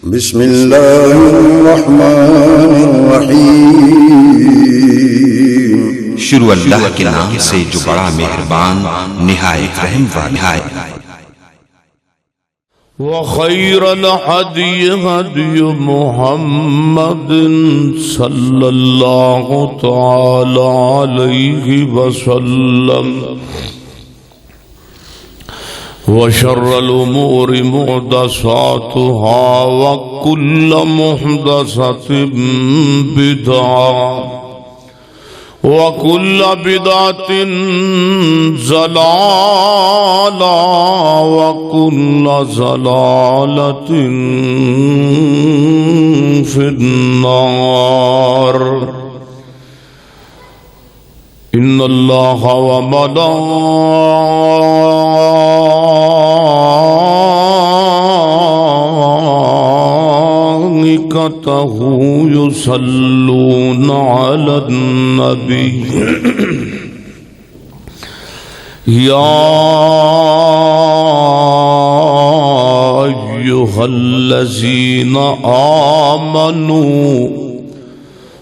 بسم اللہ الرحمن الرحیم شروع اللہ کے نام سے جو بڑا مہربان نہایت رحم والا ہے۔ وخير الهدي هدي محمد صلى الله تعالى عليه وسلم وشر الأمور محدثاتها وكل محدثة بدعة وكل بدعة ضلالة وكل ضلالة في النار إن الله وملائكته يصلون على النبي يا أيها الذين آمنوا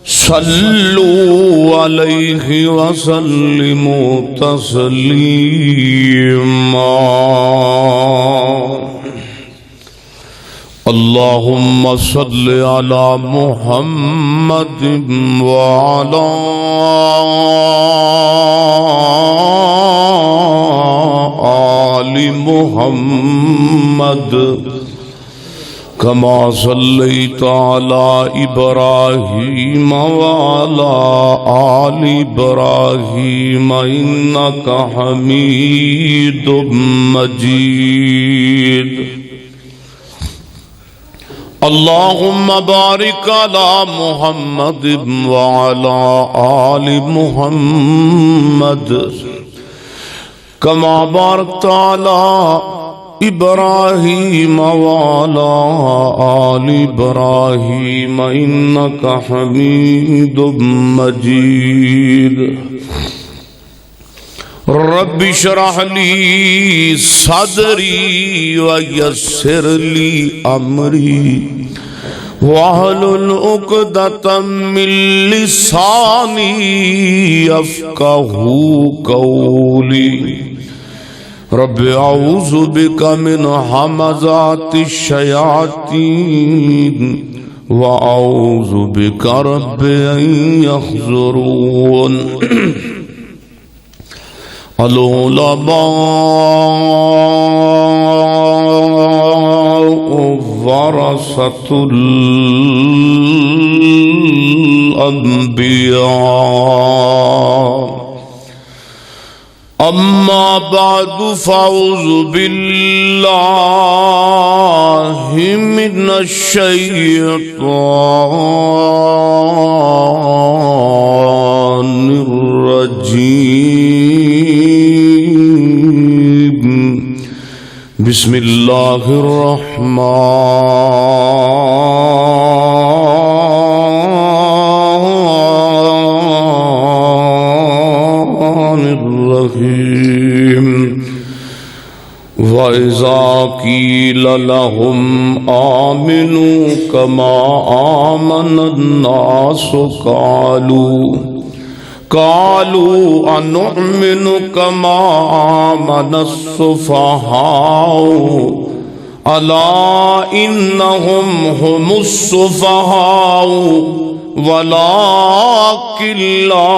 صلوا عليه وسلموا تسليما اللهم صل على محمد وعلى آل محمد كما صليت على إبراهيم وعلى آل إبراهيم إنك حميد مجيد اللهم بارك على محمد وعلى آل محمد كما باركت على إبراهيم وعلى آل إبراهيم إنك حميد مجيد رب اشرح لي صدري ويسر لي أمري واحلل عقدة من لساني يفقهوا قولي رب اعوذ بك من همزات الشياطين واعوذ بك رب ان يحضرون العلماء ورثة الأنبياء أما بعد فأعوذ بالله من الشيطان الرجيم بسم الله الرحمن الرحيم وَإِذَا قِيلَ لَهُمْ آمِنُوا كَمَا آمَنَ النَّاسُ قالوا أنؤمن كما آمن السفهاء ألا إنهم هم السفهاء ولكن لا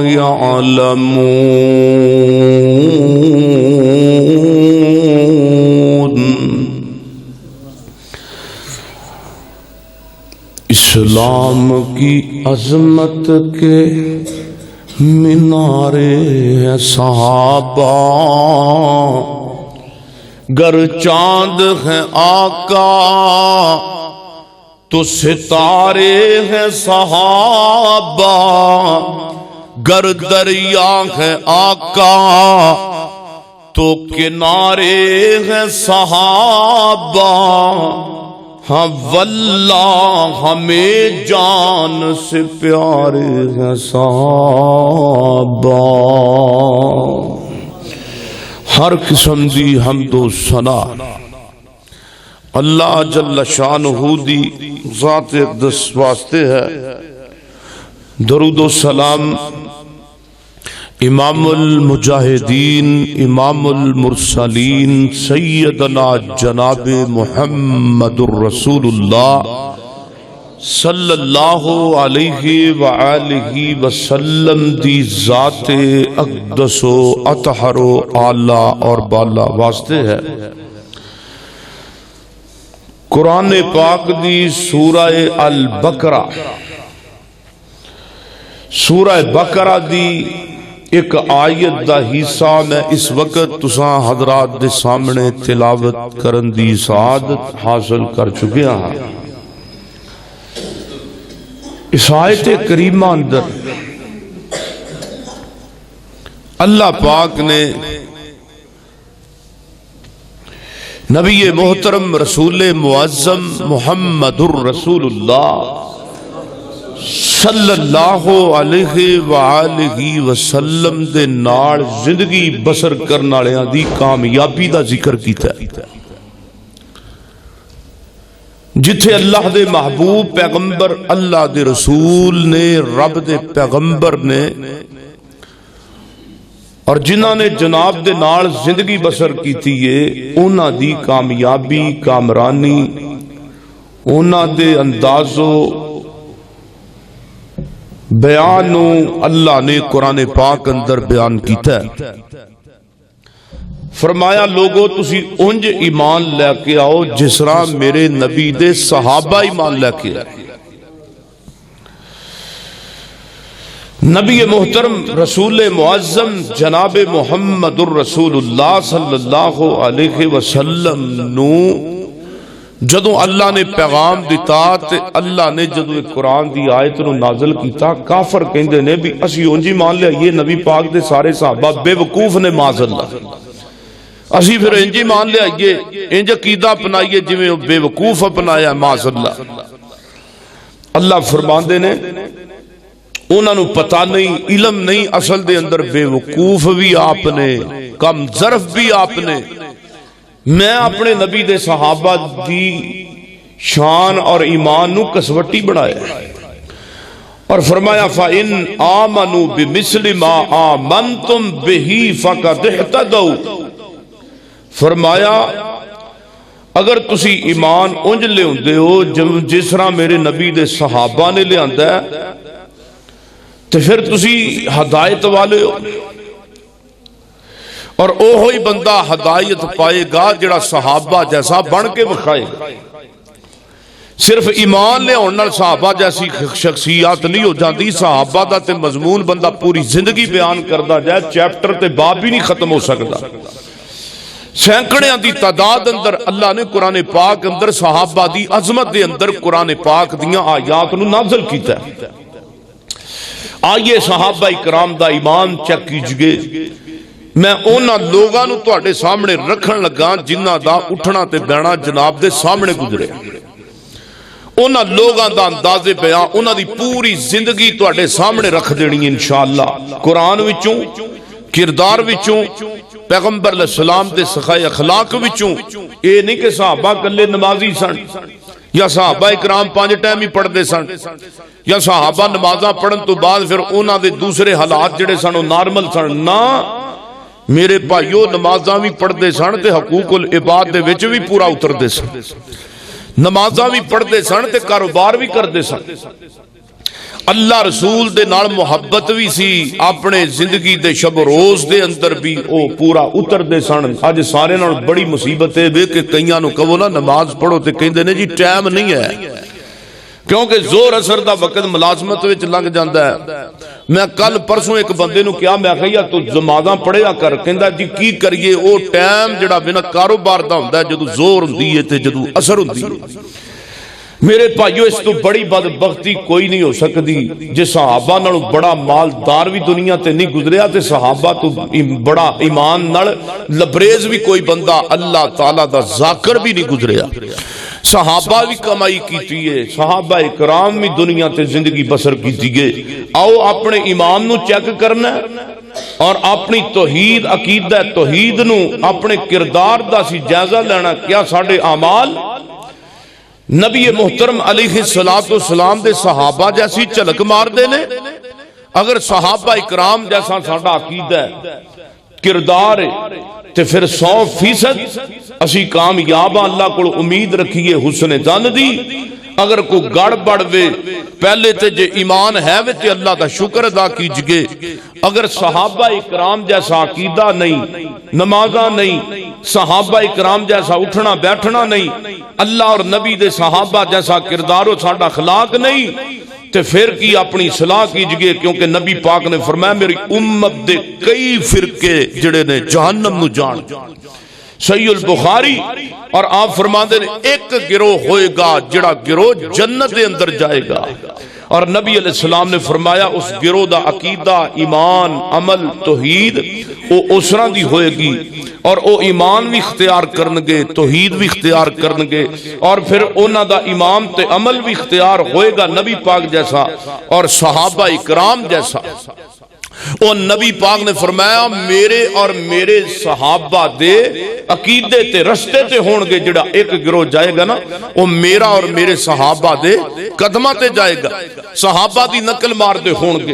يعلمون۔ اسلام کی عظمت کے مینارے ہیں صحابہ، گر چاند ہیں آقا تو ستارے ہیں صحابہ، گر دریا ہیں آقا تو کنارے ہیں صحابہ۔ ہاں واللہ ہمیں جان سے پیارے ہیں صحابہ۔ ہر قسم دی حمد و ثنا اللہ جل شانہ دی ذات اقدس واسطے ہے درود و سلام امام المجاہدین امام المرسلین سیدنا جناب محمد الرسول اللہ صلی اللہ علیہ وآلہ وسلم دی ذات اقدس و اطہر و اعلی اور بالا واسطے ہے قرآن پاک دی سورہ البقرہ سورہ بقرہ دی ایک آیت دا حصہ میں اس وقت تساں حضرات دے سامنے تلاوت کرن دی سعادت حاصل کر چکے ہیں اس آیت کریمہ اندر اللہ پاک نے نبی محترم رسول معظم محمد الرسول اللہ صلی اللہ علیہ وآلہ وسلم دے نال زندگی بسر کرن والیاں دی کامیابی دا ذکر کیتا ہے جتھے اللہ دے محبوب پیغمبر اللہ دے رسول نے رب دے پیغمبر نے اور جنہاں نے جناب دے نال زندگی بسر کیتی ہے انہاں دی کامیابی کامرانی انہاں دے اندازو بیانو اللہ نے قرآن پاک اندر بیان کیتا ہے فرمایا لوگو تسی انج ایمان لے کے آؤ جس طرح میرے نبی دے صحابہ ایمان لے کے آئے نبی محترم رسول معظم جناب محمد الرسول اللہ صلی اللہ علیہ وسلم نو جدوں اللہ نے پیغام دیتا تے اللہ نے جدوں ایک قرآن دی آیت نو نازل کیتا کافر کہندے نے بھی اسی انجی مان لیا یہ نبی پاک دے سارے صحابہ بے وقوف نے معاذ اللہ اسی پھر انجی مان لیا یہ انج عقیدہ اپنائیے جویں بے وقوف اپنایا معاذ اللہ اللہ فرماندے نے انہاں نو پتہ نہیں علم نہیں اصل دے اندر بے وقوف بھی آپ نے کم ظرف بھی آپ نے میں اپنے نبی دے صحابہ دی شان اور ایمان نو کسوٹی بنایا اور فرمایا فَإِنْ آمَنُوا بِمِثْلِ مَا آمَنْتُمْ بِهِ فَقَدْ اهْتَدَوْا فرمایا اگر تسی ایمان انج لے ہوندے ہو جس طرح میرے نبی دے صحابہ نے لے آندا ہے تو پھر تسی ہدایت والے ہو اور اوہی بندہ ہدایت پائے گا جڑا صحابہ جیسا بن کے بکھائے گا صرف ایمان لے ہونے صحابہ جیسی شخصیات نہیں ہو جاندی صحابہ دا تے مضمون بندہ پوری زندگی بیان کردہ جائے چیپٹر تے باب بھی نہیں ختم ہو سکتا سینکڑیاں دی تعداد اندر اللہ نے قرآن پاک اندر صحابہ دی عظمت دے اندر قرآن پاک دیاں آیات نو نازل کیتا ہے آئیے صحابہ اکرام دا ایمان چیک کیجئے میں اونا لوگاں نو تواڈے سامنے رکھن لگا جنہ دا اٹھنا تے بینا جناب دے سامنے گزرے اونا لوگاں دا انداز بیان اونا دی پوری زندگی تواڈے سامنے رکھ دینی انشاءاللہ قرآن وچوں کردار وچوں پیغمبر علیہ السلام دے سخائے اخلاق وچوں اے نہیں کہ صحابہ کلے نمازی سن یا صحابہ اکرام 5 ٹائم ہی پڑھ دے سن یا صحابہ نمازاں پڑھن تو بعد پھر اونا دے دوسرے حالات جڑے سن نارمل سن نا میرے بھائیو نمازاں بھی پڑھ دے سن تے حقوق العباد دے وچ بھی پورا اتر دے سن نمازاں بھی پڑھ دے سن تے کاروبار بھی کر دے سن اللہ رسول دے نال محبت بھی سی اپنے زندگی دے شب روز دے اندر بھی او پورا اتر دے سن آج سارے نال بڑی مصیبت ہے بے کہ کئیاں نو کہو نا نماز پڑھو تے کہندے نے جی ٹائم نہیں ہے کیونکہ زور اثر دا وقت ملازمت وچ لنگ جاندا ہے میں کل پرسوں ایک بندے نو کیا میں کہیا تو نمازاں پڑھیا کر کہندا جی کی کریے او ٹائم جڑا بنا کاروبار دا ہوندا ہے جدوں زور ہوندی ہے تے جدوں اثر ہوندی ہے میرے بھائیو اس تو بڑی بدبختی کوئی نہیں ہو سکتی جے صحابہ نالوں بڑا مالدار بھی دنیا تے نہیں گزریا تے صحابہ تو بڑا ایمان نال لبریز بھی کوئی بندہ اللہ تعالیٰ دا ذاکر بھی نہیں گزریا صحابہ بھی کمائی کیتی ہے صحابہ اکرام بھی دنیا تے زندگی بسر کیتی ہے آؤ اپنے ایمان نو چیک کرنا اور اپنی توحید عقیدہ توحید نو اپنے کردار دا سی جائزہ لینا کیا ساڑھے اعمال نبی محترم علیہ الصلوۃ والسلام دے صحابہ جیسی جھلک مار دے نے. اگر صحابہ اکرام جیسا ساڈا عقیدہ ہے کردار ہے تے پھر 100% اسی کامیاب اللہ کو امید رکھیے حسن ظن دی. اگر کوئی گڑ بڑ وے پہلے تے جے ایمان ہے وے تے اللہ دا شکر ادا کیجئے. اگر صحابہ اکرام جیسا عقیدہ نہیں، نمازاں نہیں، صحابہ اکرام جیسا اٹھنا بیٹھنا نہیں، اللہ اور نبی دے صحابہ جیسا کردار و ساڈا اخلاق نہیں، تے پھر کی اپنی صلاح کیجئے. کیونکہ نبی پاک نے فرمایا میری امت دے کئی فرقے جڑے نے جہنم نو جان. صحیح البخاری. اور آپ فرماتے ہیں ایک گروہ ہوئے گا جڑا گروہ جنت دے اندر جائے گا. اور نبی علیہ السلام نے فرمایا اس گروہ دا عقیدہ ایمان عمل توحید او اسرا دی ہوئے گی، اور او ایمان بھی اختیار کرنگے توحید بھی اختیار کرنگے، اور پھر اونا دا ایمان تے عمل بھی اختیار ہوئے گا نبی پاک جیسا اور صحابہ اکرام جیسا. او نبی پاک نے فرمایا میرے اور میرے صحابہ دے عقیدے تے رستے تے ہون گے جڑا ایک گروہ جائے گا نا او میرا اور میرے صحابہ دے قدمہ تے جائے گا، صحابہ دی نقل مار دے ہون گے.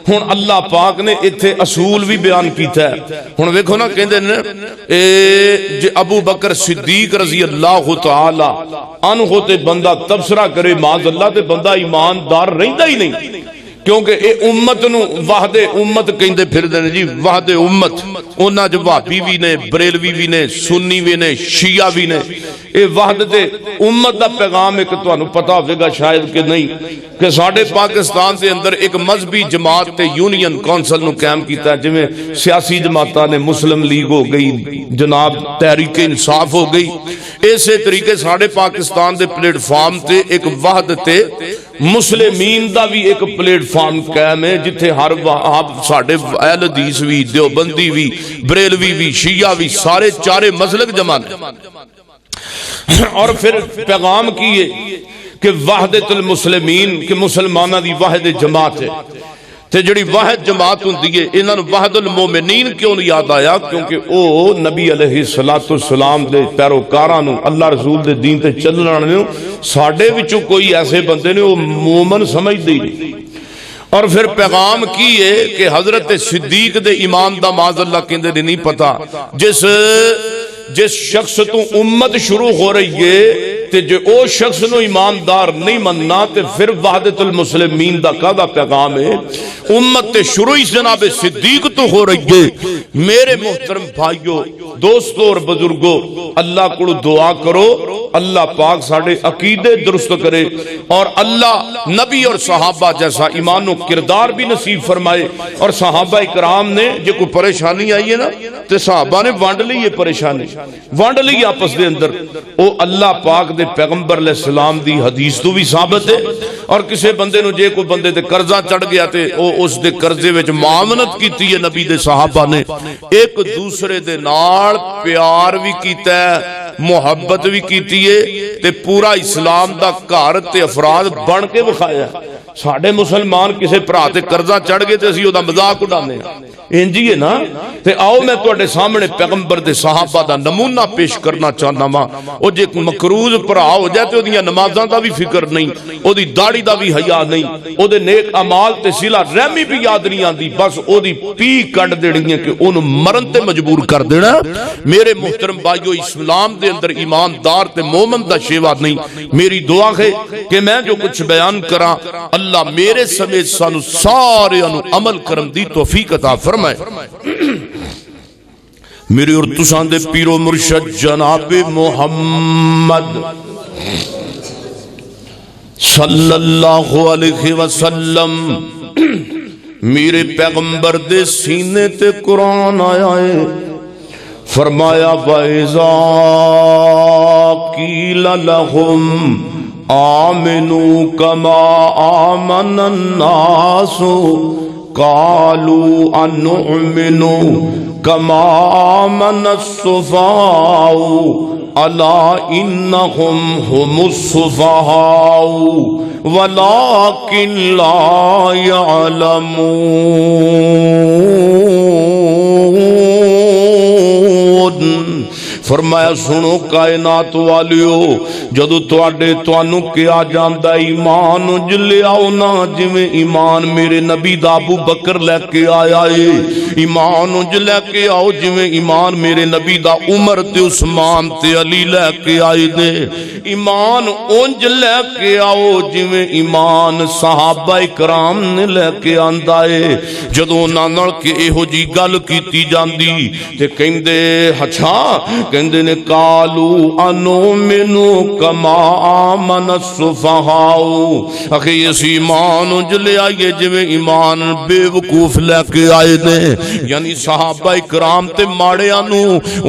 ہن اللہ پاک نے ایتھے اصول بھی بیان کیتا ہے. ہن ویکھو نا کہندے نے جے ابو بکر صدیق رضی اللہ تعالی عنہ تے بندہ تبصرہ کرے معاذ اللہ تے بندہ ایماندار رہندا ہی نہیں. کیونکہ اے امت نو وحد امت کہندے پھردے نے جی، وحد امت. انہاں جو وہابی بھی نے، بریلوی بھی نے، سنی بھی نے، شیعہ بھی نے. اے وحدت امت دا پیغام ایک تانوں پتہ ہوے گا شاید کہ نہیں کہ ساڈے پاکستان دے اندر ایک مذہبی جماعت تے یونین کونسل نو قائم کیتا ہے. جویں سیاسی جماعتاں نے مسلم لیگ ہو گئی، جناب تحریک انصاف ہو گئی، اسی طریقے ساڈے پاکستان دے پلیٹ فارم تے ایک وحدت مسلمین دا بھی ایک پلیٹ فارم قائم ہے جتھے ہر ساڈے اہل حدیث بھی، دیوبندی بھی، بریلوی بھی، شیعہ بھی، سارے چارے مسلک جمع نے. اور پھر پیغام کیے کہ وحدت المسلمین کہ مسلمانہ دی واحد جماعت ہے. تے جڑی واحد جماعت ہوندی ہے انہاں نوں وحد المومنین کیوں نہیں یاد آیا؟ کیونکہ او نبی علیہ السلام دے پیروکاراں نوں اللہ رسول دے دین تے چلن والے نوں ساڈے وچوں کوئی ایسے بندے نے او مومن سمجھدے ہی نہیں. اور پھر پیغام کی ہے کہ حضرت صدیق دے ایمان دا معاذ اللہ کہندے نہیں پتا. جس شخص تو امت شروع ہو رہی ہے تے جو او شخص نو ایماندار نہیں مننا تے پھر وحدت المسلمین دا کا پیغام ہے. امت تے شروع ہی جناب صدیق تو ہو رہی ہے. میرے محترم بھائیو دوستو اور بزرگو، اللہ کو دعا کرو اللہ پاک ساڑھے عقیدے درست کرے اور اللہ نبی اور صحابہ جیسا ایمان و کردار بھی نصیب فرمائے. اور صحابہ اکرام نے جو کوئی پریشانی آئی ہے نا تے صحابہ نے وانڈ لی یہ پریشانی، وانڈ لی آپس دے اندر. او اللہ پاک دے پیغمبر علیہ السلام دی حدیث تو بھی ثابت ہے. اور کسے بندے نو جے کوئی بندے تے قرضہ چڑھ گیا تے او اس دے قرضے وچ معاونت کیتی ہے نبی دے صحابہ نے، ایک دوسرے دے نال پیار بھی کیتا ہے، محبت بھی کیتی ہے تے پورا اسلام دا گھر تے افراد بن کے بکھایا. ساڑھے مسلمان کسے بھرا تے قرضہ چڑھ گئے تے اسی او دا مذاق اڑانے انجی ہے نا. تے آؤ میں تواڈے سامنے پیغمبر دے صحابہ دا نمونہ پیش کرنا چاہنا وا. او جے مقروض بھرا ہو جائے تے اودیاں نمازاں دا بھی فکر نہیں، اودی داڑھی دا بھی حیا نہیں، اودے نیک اعمال تے صلہ رحمی بھی یاد نہیں آندی، بس اودی پی کڈ دینی ہے کہ اونوں مرن تے مجبور کر دینا. میرے محترم بھائیو اسلام دے اندر ایماندار تے مومن دا شیوا نہیں. میری دعا ہے کہ میں جو کچھ بیان کراں اللہ میرے سمیت سانو سارے انو عمل کرن دی توفیق عطا فرمائے. میرے اور تساں دے پیر و مرشد جناب محمد صلی اللہ علیہ وسلم میرے پیغمبر دے سینے تے قرآن آیا ہے. فرمایا وَإِذَا قِيلَ لَهُمْ آمنوا كما آمن الناس قالوا أنؤمن كما آمن السفهاء ألا إنهم هم السفهاء ولكن لا يعلمون. فرمایا سنو کائنات والیو جدو تانوں کیا جاندا ایمان انج لیاؤ نا جویں ایمان میرے نبی دا ابو بکر لے کے آیا ہے، ایمان انج لے کے آؤ جویں ایمان میرے نبی دا عمر تے عثمان تے علی لے کے آئے نے، ایمان انج لے کے آؤ جویں ایمان صحابہ کرام نے لے کے آندا ہے۔ جدوں انہاں نال کہ ایہو جی گل کیتی جاندی تے کہندے اچھا کہندے نے قالو انؤمنو کما آمن السفہاء، اکھے اس ایمان انج لے آئیے جویں ایمان بے وقوف لے کے آئے نے، یعنی صحابہ کرام تے ماڑیاں نو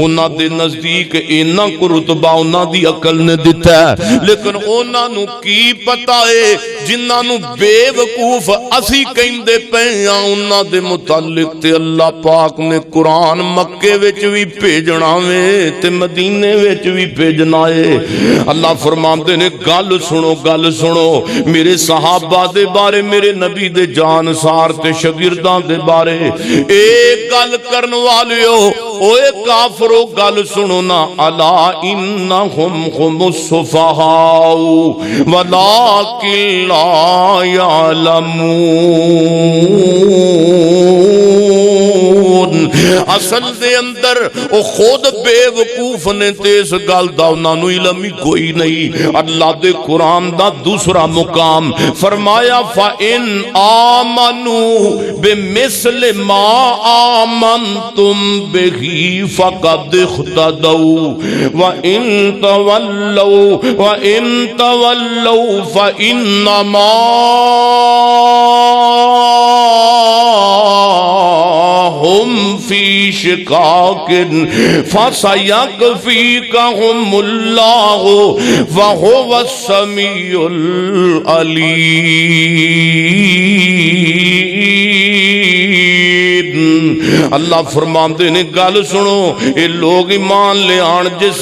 انہاں دے نزدیک انہاں کو رتبہ انہاں دی عقل نے دتا ہے، لیکن انہاں نو کی پتہ ہے جنہاں نو بے وقوف اسی کہندے پئے ہاں انہاں دے متعلق تے اللہ پاک نے قرآن مکے وچ بھی بھیجنا وے تے مدینے وچ بھی بھیجنا ہے۔ اللہ فرماندے نے گل سنو میرے صحابہ دے بارے میرے نبی دے جانسار تے شاگرداں دے بارے ایک گل کرن والیو اوے کافرو گل سنو نا، الا انہم هم السفہاء ولکن لا یعلمون، اصل دے اندر او خود بے وقوف نے تے اس گل دا انہاں نو علم ہی کوئی نہیں۔ اللہ دے قرآن دا دوسرا مقام فرمایا فَإِنْ آمَنُوا بِمِثْلِ مَا آمَنْتُمْ بِهِ فَقَدْ اخْتَدَوْا وَإِنْ تَوَلَّوْا فَإِنَّمَا ہم فی شقاق فسیکفیکہم اللہ وہو السمیع العلیم۔ اللہ فرماندے نے گل سنو اے لوگ ایمان لے آن جس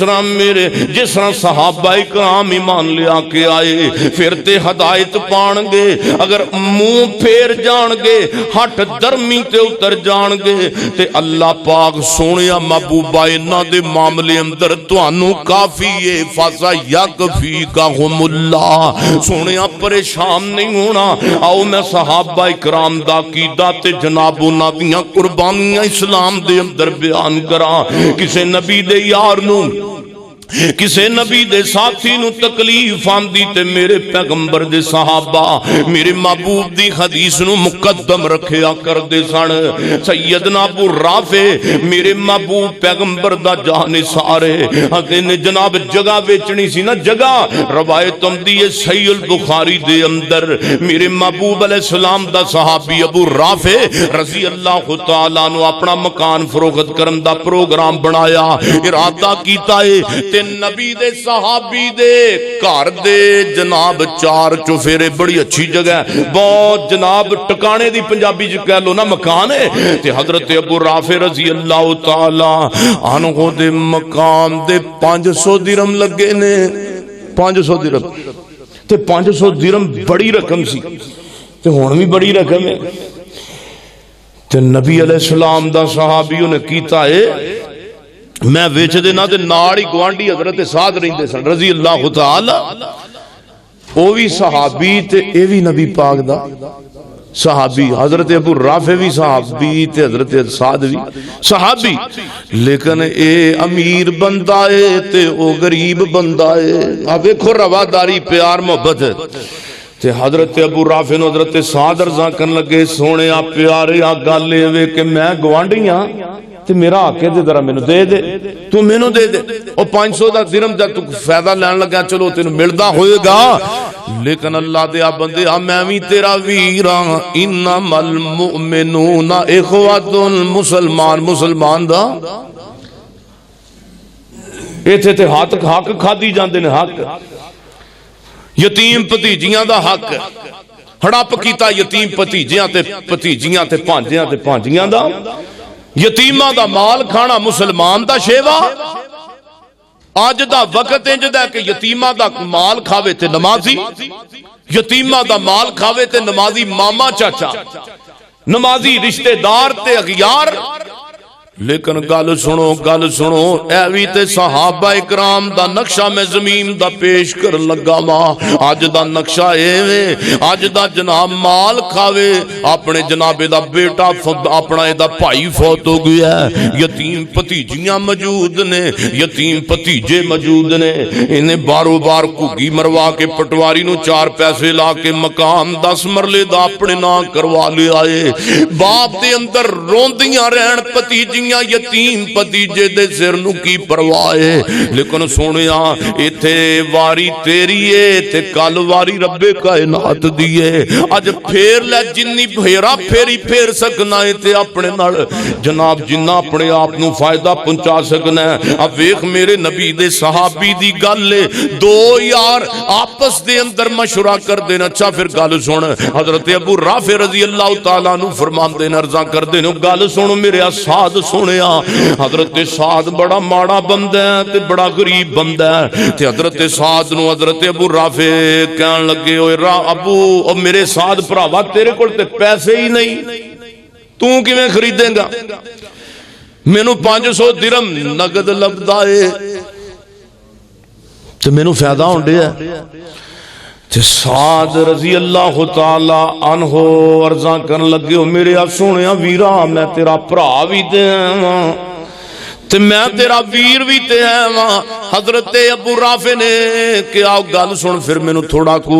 طرح صحابہ کرام ایمان لے آ کے آئے پھر تے ہدایت پان گے، اگر منہ پھیر جان گے ہٹ درمی تے اتر جان گے تے اللہ پاک سونیا محبوبہ انہاں دے معاملے اندر تانوں کافی ہے، فَسَیَکفیکہم اللہ، سونیا پریشان نہیں ہونا۔ آؤ میں صحابہ کرام دا عقیدہ تے جناب انہاں دیاں قربانیاں اسلام دے اندر بیان کراں۔ کسے نبی دے یار نو کسے نبی دے ساتھی نو تکلیف آندی تے میرے پیغمبر دے صحابہ میرے محبوب دی حدیث نو مقدم رکھیا کر دے سن۔ سیدنا ابو رافع میرے محبوب پیغمبر دا جانثار ہے، نے جناب جگہ بیچنی سی نا، جگہ روایت آندی ہے صحیح البخاری دے اندر میرے محبوب علیہ السلام دا صحابی ابو رافع رضی اللہ تعالیٰ عنہ اپنا مکان فروخت کرن دا پروگرام بنایا، ارادہ کیتا ہے نبی دے صحابی دے گھر دے جناب چار چوفیرے، بڑی اچھی جگہ ہے، بہت جناب ٹکانے دی پنجابی جو کہہ لو نا مکان ہے، تے حضرت ابو رافع رضی اللہ تعالی عنہ دے مکان دے 500 درہم لگے نے، 500 درہم، تے 500 درہم بڑی رقم سی تے ہون بھی بڑی رقم ہے، تے نبی علیہ السلام دا صحابیوں نے کیتا ہے میں ویچ دینا تے ناڑی گوانڈی حضرت سعد رہندے سن رضی اللہ تعالی، او بھی صحابی تے اے بھی نبی پاک دا صحابی، حضرت ابو رافع بھی صحابی تے حضرت سعد بھی صحابی، لیکن اے امیر بندہ ہے تے او غریب بندہ ہے۔ آپ دیکھو رواداری پیار محبت ہے تے حضرت ابو رافع نو حضرت سعد رضا کرن لگے سونے آپ پیارے آ گل اے کہ میں گوانڈی ہاں تے میرا آکے دے ذرا مینوں دے دے، تو مینوں دے دے، او 500 دا درہم جب تو فائدہ لین لگا چلو تینوں ملدا ہوئے گا، لیکن اللہ دے آ بندے میں بھی تیرا ویراں، انما المؤمنون اخوۃ، مسلمان دا ایتھے تے حق کھادی جاندے نے، حق یتیم پتیجیاں دا حق ہڑپ کیتا یتیم پتیجیاں تے پانجیاں دا، یتیمہ دا مال کھانا مسلمان دا شیوا۔ آج دا وقت انجدہ کہ یتیمہ دا مال کھاوے تے نمازی، یتیمہ دا مال کھاوے تے نمازی ماما چاچا، نمازی رشتہ دار تے اغیار، لیکن گل سنو اے وی تے صحابہ اکرام دا نقشہ میں زمین دا پیش کر لگا وا اج دا نقشہ ایویں اج دا جناب مال کھاوے اپنے جناب دا بیٹا اپنا دا بھائی فوت ہو گیا ہے یتیم بھتیجیاں موجود نے یتیم بھتیجے موجود نے انہیں بارو بار گھگی مروا کے پٹواری نو 4 پیسے لا کے مکان 10 مرلے دا اپنے نام کروا لے آئے باپ دے اندر روندیاں رہن بھتیجیاں یتیم بھتیجے دے سر نو کی پرواہ ہے لیکن سونیا ایتھے واری تیری ہے تے کل واری رب کائنات دی ہے اج پھیر لے جنی پھیرا پھیری پھیر سکنا ہے تے اپنے نال جناب جنہ اپنے آپ نو فائدہ پہنچا سکنا ہے اب ویکھ میرے نبی دے صحابی دی گل ہے دو یار آپس دے اندر مشورہ کر دینا اچھا پھر گل سن حضرت ابو رافع رضی اللہ تعالیٰ عنہ فرماندے نے عرضاں کر دینے گل سن میرے سعد سنیا حضرت سعد بڑا ماڑا بندہ ہے تے بڑا غریب بندہ ہے تے حضرت سعد نو حضرت ابو رافع کہن لگے اوے ابو او میرے سعد بھراوا تیرے کول تے پیسے ہی نہیں تو کیویں خریدیں گا مینوں 500 درہم نقد لبدا ہے تے مینوں فائدہ ہوندا ہے تے سعد رضی اللہ تعالی عنہ عرضاں کرن لگے او میرے سونیا ویرا میں تیرا بھرا وی تے ہاں تے میں تیرا ویر بھی تے ہے وہاں حضرت ابو رافع نے کیا گل سن پھر میں تھوڑا کو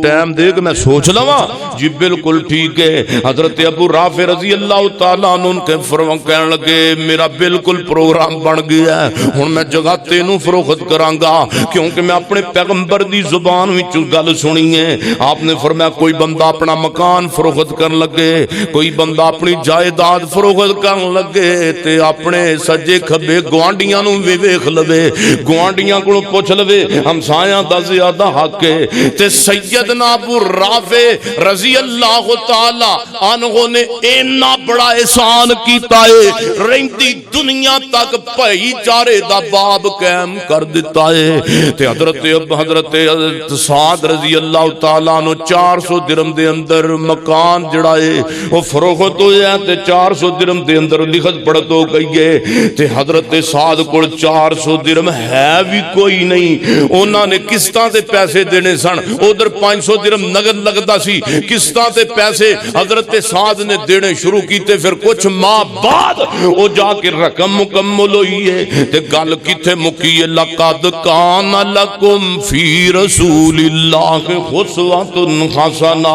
ٹائم دے کہ میں سوچ لواں جی بالکل ٹھیک ہے حضرت ابو رافع رضی اللہ تعالیٰ عنہ کے فرمان کہنے لگے میرا بالکل پروگرام بن گیا ہے ہن میں جگہ تینوں فروخت کراں گا کیونکہ میں اپنے پیغمبر دی زبان وچ گل سنی ہے آپ نے فرمایا کوئی بندہ اپنا مکان فروخت کرن لگے کوئی بندہ اپنی جائیداد فروخت کرن لگے تے اپنے سجے کھبے گوانڈیاں نو ویکھ لوے گوانڈیاں کو پوچھ لوے ہمسایاں دا زیادہ حق ہے تے سیدنا ابو رافع رضی اللہ تعالی عنہ نے اینا بڑا احسان کیتا ہے رہندی دنیا تک بھائی چارے دا باب قائم کر دیتا ہے تے حضرت سعد رضی اللہ تعالی عنہ 400 درہم دے اندر مکان جڑا ہے وہ فروخت ہویا تے 400 درہم دے اندر لکھت پڑھت ہو گئی ہے تے حضرت سعد کو 400 درہم ہے بھی کوئی نہیں انہاں نے قسطاں تے پیسے دینے سن ادھر 500 درہم نقد لگتا سی قسطاں تے پیسے حضرت سعد نے دینے شروع کیتے پھر کچھ ماہ بعد وہ جا کے رقم مکمل ہوئی ہے تے گل کتے مکی ہے لقد کان لکم فی رسول اللہ اسوۃ حسنہ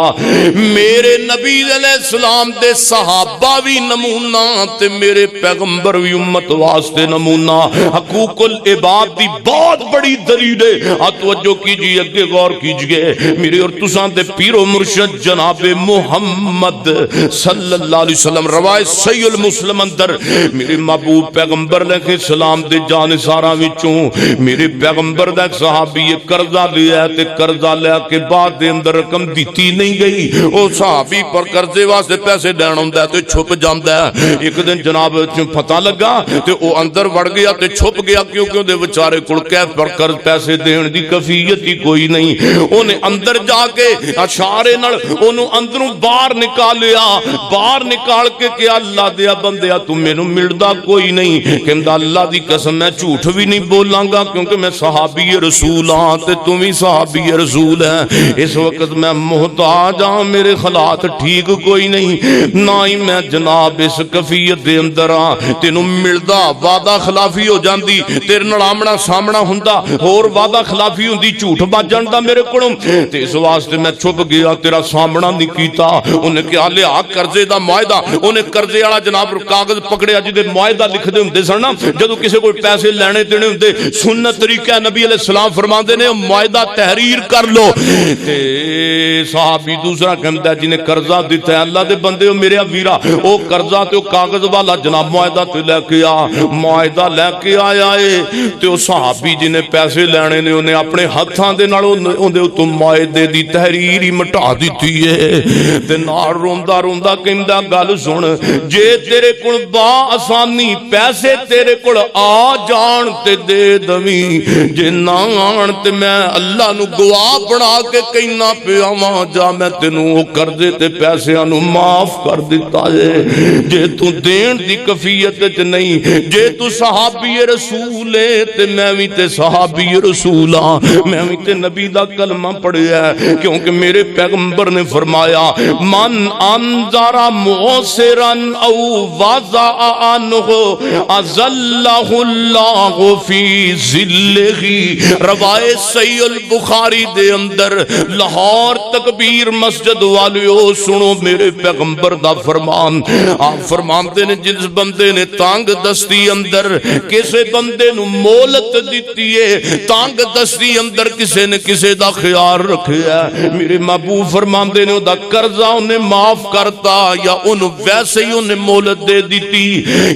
میرے نبی علیہ السلام دے صحابہ بھی نمونہ تے میرے پیغمبر بھی امت واسطے نمونہ حقوق العباد دی بہت بڑی دلیل ہے توجہ کیجئے اگے غور کیجئے میرے اور تساں دے پیر و مرشد جناب محمد صلی اللہ علیہ وسلم روایت صحیح المسلم اندر میرے محبوب پیغمبر علیہ السلام دے جانثاراں وچوں میرے پیغمبر دا صحابی یہ قرضہ لیا ہے تے قرضہ لیا کے بعد دے اندر رقم دیتی نہیں گئی او صحابی پر قرضے واسطے پیسے دین ہوندا ہے تے چھپ جاندا ہے ایک دن جناب پتہ لگا تے او اندر وڑ گیا تے چھپ گیا کیونکہ دے بیچارے کول کیف پر قرض پیسے دین دی کفیت ہی کوئی نہیں اونے اندر جا کے اشارے نال اونوں اندروں باہر نکال کے کہ اللہ دیا بندیا تو مینوں ملدا کوئی نہیں کہندا اللہ دی قسم میں جھوٹ بھی نہیں بولاں گا کیونکہ میں صحابی رسول ہاں تے تم بھی صحابی رسول ہے اس وقت میں محتاج ہاں میرے حالات ٹھیک کوئی نہیں نہ ہی میں جناب اس کفیت دے اندر ہاں تینوں ملدا وعدہ خلافی ہو جاندی تیرے نال آمنا سامنا ہوندا اور وعدہ خلافی ہوندی جھوٹ بچ جاندا میرے کولوں تے اس واسطے میں چھپ گیا تیرا سامنا نہیں کیتا انہیں کہا لیا قرضے دا معاہدہ انہیں قرضے والا جناب کاغذ پکڑیا جدے معاہدہ لکھ دے ہوندے سن نا جدوں کسے کوئی پیسے لینے دینے ہوندے سنت طریقہ نبی علیہ السلام فرماندے نے معاہدہ تحریر کر لو تے صحابی دوسرا کہندا جنے قرضہ دیتا ہے اللہ دے بندے میرے ویرا او قرضہ تے او کاغذ والا جناب معاہدہ تے لے کے آ معاہدہ لے کے آیا ہے تے او صحابی جنہیں پیسے لینے نے انہیں اپنے ہتھاں دے نال اندے اتوں معاہدے دی تحریر ہی مٹا دیتی ہے تے نال روندا روندا کہندا گل سن جے تیرے کول با آسانی پیسے تیرے کول آ جان تے دے دویں جے نہ آن تے میں اللہ نو گواہ بنا کے کہنا پیا واں جا میں تینوں کر دے تے پیسیاں نو معاف کر دیتا ہے جے تو دین دی کفیت وچ نہیں جے تو صحابی رسول ہے تے میں وی تے صحابی رسول ہاں میں وی تے نبی دا کلمہ پڑھیا ہے کیونکہ میرے پیغمبر نے فرمایا من انذر موسرا او وضع عنہ اذلہ اللہ فی ذلہ روایت صحیح البخاری دے اندر لاہور تکبیر مسجد والیو سنو میرے پیغمبر دا فرمان آپ فرماندے نے جس بندے نے تانگ دستی اندر کسے بندے نو مولت دیتی ہے تانگ دستی اندر کسے نے کسے دا خیال رکھیا ہے میرے محبوب فرماندے نے دا قرضہ انہیں معاف کرتا یا انہوں ویسے ہی انہیں مولت دے دیتی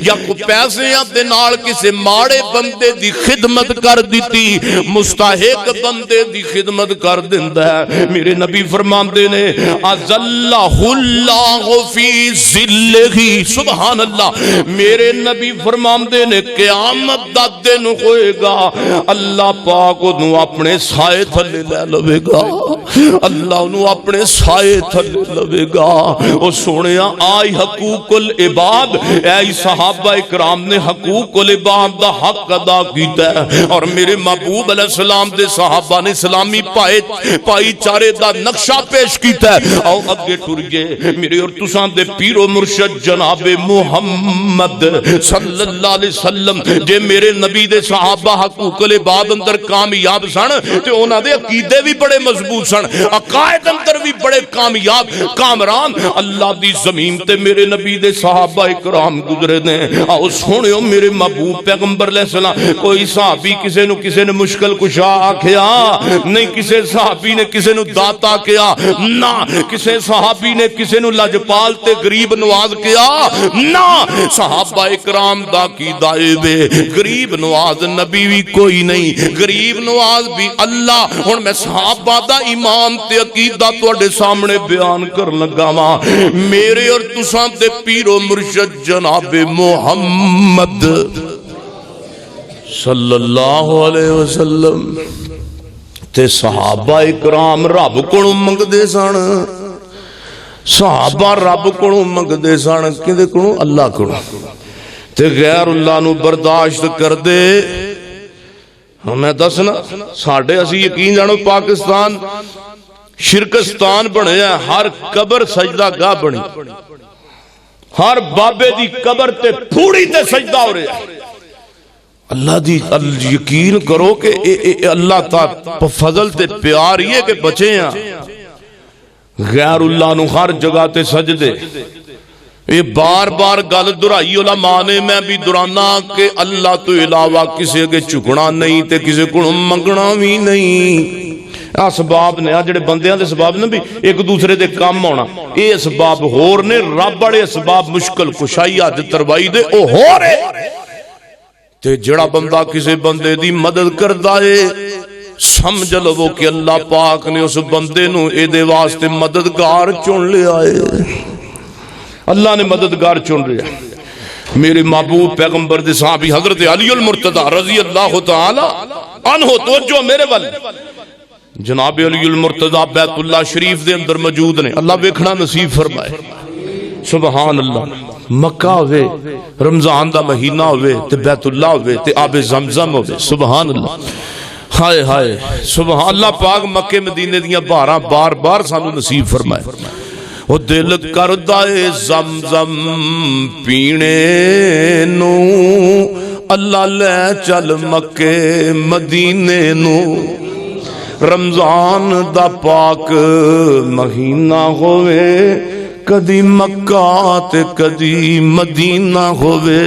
یا کو پیسے دے نال کسے ماڑے بندے دی خدمت کر دیتی مستحق بندے دی خدمت کر دیندا ہے میرے نبی فرماندے نے اذلہ اللہ فی ذلہ سبحان اللہ میرے نبی فرماندے نے قیامت دا دن ہوئے گا اللہ پاک انہوں اپنے سائے تھلے لے لوے گا اللہ انہوں اپنے سائے تھلے لوے گا وہ سونیا آئی حقوق العباد اے صحابہ اکرام نے حقوق العباد دا حق ادا کیتا ہے اور میرے محبوب علیہ السلام دے صحابہ نے اسلامی پائی چارے دا نقشہ پیش کیتا ہے آؤ اگے ٹرگے میرے اور تسان دے پیر و مرشد جناب محمد صلی اللہ علیہ وسلم جے میرے نبی دے صحابہ حقوق العباد اندر کامیاب سن تے انہاں دے عقیدے بھی بڑے مضبوط سن عقائد اندر بھی بڑے کامیاب کامران اللہ دی زمین تے میرے نبی دے صحابہ اکرام گزرے نے آؤ سونیو میرے محبوب پیغمبر علیہ السلام کوئی صحابی کسے نے مشکل کشا آکھیا نہیں کسے صحابی نے کسے نو داتا کیا نہ کسے صحابی نے کسے نو لجپال تے غریب نواز کیا نہ صحابہ اکرام دا کی دائبے غریب نواز نبی بھی کوئی نہیں غریب نواز بھی اللہ ہن میں صحابہ دا ایمان تے عقیدہ تواڈے سامنے بیان کر لگا وا میرے اور تساں دے پیر و مرشد جناب محمد صلی اللہ علیہ وسلم تے صحابہ اکرام رب کولوں منگدے سن صحابہ رب کولوں منگدے سن کدے کولوں اللہ کولوں تے غیر اللہ نو برداشت کر دے میں دسنا ساڈے اسی یقین جانو پاکستان شرکستان بنیا ہر قبر سجدہ گاہ بنی ہر بابے دی قبر تے پھوڑی تے سجدہ ہو رہا ہے اللہ دی یقین کرو کہ اللہ تا فضل تے پیار یہ کہ بچے ہیں غیر اللہ نو ہر جگہ تے سجدے یہ بار بار گل درائی علماء نے میں بھی درانا کہ اللہ تو علاوہ کسی کے چکنا نہیں تے کسی کو منگنا بھی نہیں اسباب نے جڑے بندیاں دے اسباب نے بھی ایک دوسرے دے کام ہونا یہ اسباب ہور نے رب بڑے اسباب مشکل کشائی حج تروائی دے او ہو رہے تے جڑا بندہ کسی بندے دی مدد کردا ہے سمجھ لو کہ اللہ پاک نے اس بندے نو اے دے واسطے مددگار چن لیا ہے اللہ نے مددگار چن لیا میرے محبوب پیغمبر دے صحابی حضرت علی المرتضی رضی اللہ تعالی عنہ توجہ میرے والے جناب علی المرتضی بیت اللہ شریف دے اندر موجود نے اللہ ویکھنا نصیب فرمائے سبحان اللہ مکہ ہوئے رمضان دا مہینہ ہوئے تے بیت اللہ ہوئے تے آب زمزم ہوئے سبحان اللہ ہائے ہائے سبحان اللہ پاک مکہ مدینے دیاں بار بار سانو نصیب فرمائے او دل کردا اے زمزم پینے نو اللہ لے چل مکے مدینے نو رمضان دا پاک مہینہ ہوئے کدی مکہ تے کدی مدینہ ہوئے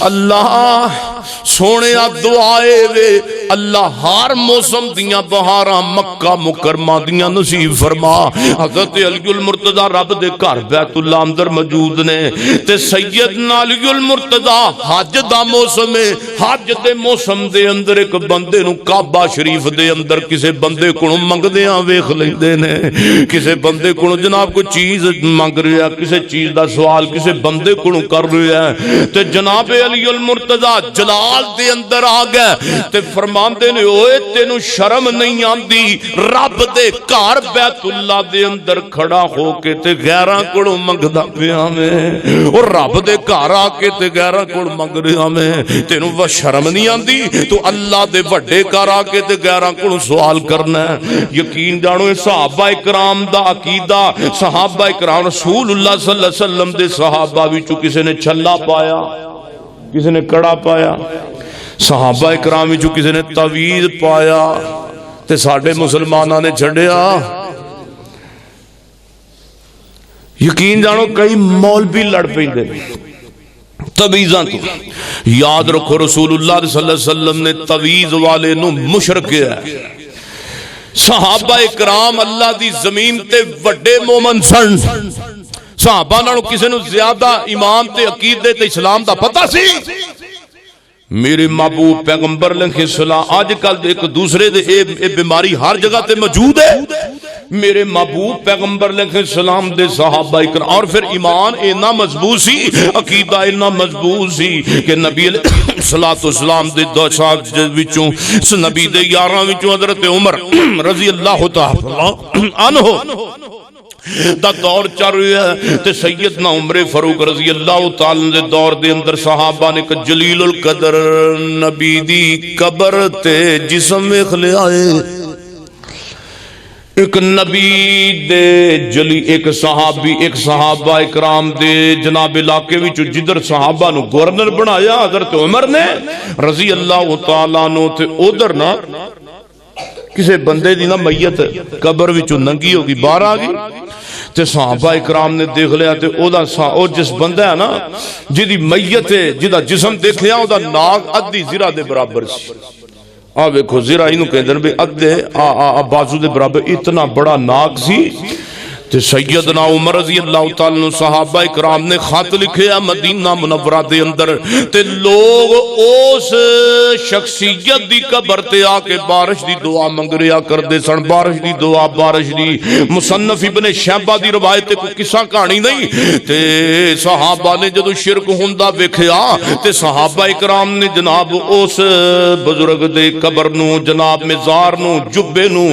اللہ سونے دعائے وے اللہ ہر موسم دیاں بہاراں مکہ مکرمہ دیاں نصیب فرما. حضرت علی المرتضی رب دے گھر بیت اللہ اندر موجود نے تے سیدنا علی المرتضی حج دا موسم ہے. حج دے موسم دے اندر ایک بندے نو کعبہ شریف دے اندر کسے بندے کو منگدیاں ویکھ لیندے نے. کسے بندے کو جناب کوئی چیز منگ رہا ہے, کسے چیز دا سوال کسے بندے کو کر رہا ہے تے جناب علی المرتضی جلال دے اندر آ گئے تے فرماندے نے اوئے تینو شرم نہیں آندی رب دے گھر بیت اللہ دے اندر کھڑا ہو کے تے غیراں کولوں منگدا پیا میں, اور رب دے گھر آ کے تے غیراں کول منگ رہا میں, تینو وہ شرم نہیں آندی تو اللہ دے وڈے گھر آ کے تے غیراں کولوں سوال کرنا ہے. یقین جانو صحابہ کرام دا عقیدہ, صحابہ کرام رسول اللہ صلی اللہ علیہ وسلم دے صحابہ وچوں کسے نے چھلا پایا, کسے نے کڑا پایا, صحابہ کرام وچوں کسے نے تعویذ پایا تے ساڈے مسلماناں نے چھڈیا. یقین جانو کئی مولوی لڑ پیندے تعویذاں تو. یاد رکھو رسول اللہ صلی اللہ علیہ وسلم نے تعویذ والے نو مشرک کیا ہے. صحابہ اکرام اللہ دی زمین تے وڈے مومن سن. صحابہ نالوں کسے نو زیادہ ایمان تے عقیدے تے اسلام دا پتہ سی. میرے محبوب پیغمبر علیہ السلام آج کل ایک دوسرے دے اے بیماری ہر جگہ تے موجود ہے. میرے محبوب پیغمبر علیہ السلام دے صحابہ اکرام اور پھر ایمان اتنا مضبوط سی, عقیدہ اتنا مضبوط سی کہ نبی علیہ السلام دے دو صاحب وچوں نبی دے یاراں وچوں حضرت عمر رضی اللہ تعالی عنہ دا دور چل رہا ہے تے سیدنا عمر فاروق رضی اللہ تعالی دے دور دے اندر صحابہ نے ایک جلیل القدر نبی دی قبر تے جسم ویکھ لیا ہے. ایک نبی دے جلی ایک صحابہ اکرام دے جناب علاقے وچ جدھر صحابہ نو گورنر بنایا حضرت عمر نے رضی اللہ تعالیٰ عنہ تے ادھر نا کسے بندے دی نا میت قبر وچوں ننگی ہوگی باہر آ گئی تے صحابہ اکرام نے دیکھ لیا تے او جس بندہ ہے نا جدی میت ہے جدا جسم دیکھ لیا او دا ناک ادھی زرہ دے برابر سی. ویکھو زرہ اینو کہندے نے ادھے بازو دے برابر اتنا بڑا ناک سی. تے سیدنا عمر رضی اللہ تعالیٰ عنہ صحابہ اکرام نے خط لکھیا مدینہ منورہ دے اندر تے لوگ اس شخصیت دی قبر تے آ کے بارش دی دعا منگ رہا کردے سن. بارش دی دعا بارش دی. مصنف ابن شیبہ دی روایت کوئی قصہ کہانی نہیں تے صحابہ نے جدو شرک ہوندا ویکھیا تے صحابہ اکرام نے جناب اس بزرگ دے قبر نو جناب مزار نو جبے نو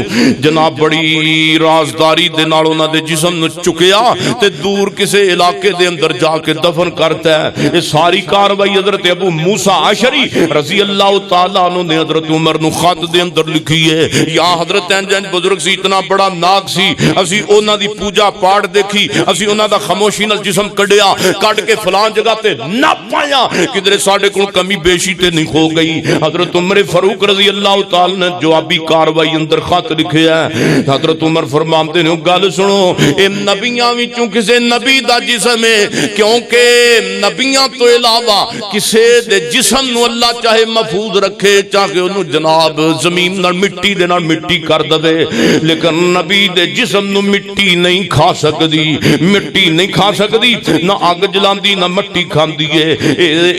جناب بڑی رازداری دے نال انہاں دے جسم نو چکیا تے دور کسے علاقے دے اندر جا کے دفن کرتا ہے. یہ ساری کاروائی حضرت ابو موسیٰ عشری رضی اللہ تعالیٰ عنہ نے حضرت عمر نو خط دے اندر لکھی ہے. یا حضرت انجن بزرگ سی اتنا بڑا ناک سی, اسی اونا دی پوجا پاٹ دیکھی, اسی اونا دا خاموشی نال جسم کڈیا کڈ کے فلان جگہ تے نہ پایا کدھر ساڈے کول کمی بیشی تے نہیں ہو گئی. حضرت عمر فاروق رضی اللہ تعالیٰ نے جوابی کاروائی اندر خط لکھیا ہے. حضرت عمر فرماتے نے گل سنو اے نبیاں وچوں کسے نبی دا جسم ہے کیونکہ نبیاں تو علاوہ کسے دے جسم نو اللہ چاہے محفوظ رکھے چاہے انہوں جناب زمین نال مٹی دے نال مٹی کر دے لیکن نبی دے جسم نو مٹی نہیں کھا سکدی, مٹی نہیں کھا سکدی, نہ اگ جلاندی نہ مٹی کھاندی ہے.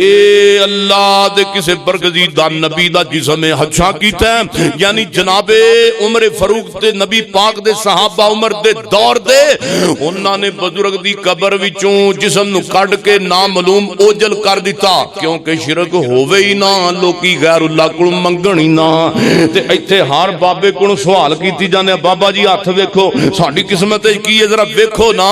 اے اللہ دے کسے برگزیدہ نبی دا جسم ہے. اچھا کیتا ہے یعنی جناب عمر فاروق تے نبی پاک دے صحابہ عمر دے دور دے انہاں نے بزرگ دی قبر وچوں جسم نو کڈ کے نامعلوم اوجل کر دیتا کیونکہ شرک ہووے ہی نہ لوکی غیر اللہ کول منگن ہی نہ. تے ایتھے ہر بابے کولوں سوال کیتی جاندے بابا جی ہاتھ ویکھو ساڈی قسمت کی ہے ذرا ویکھو نا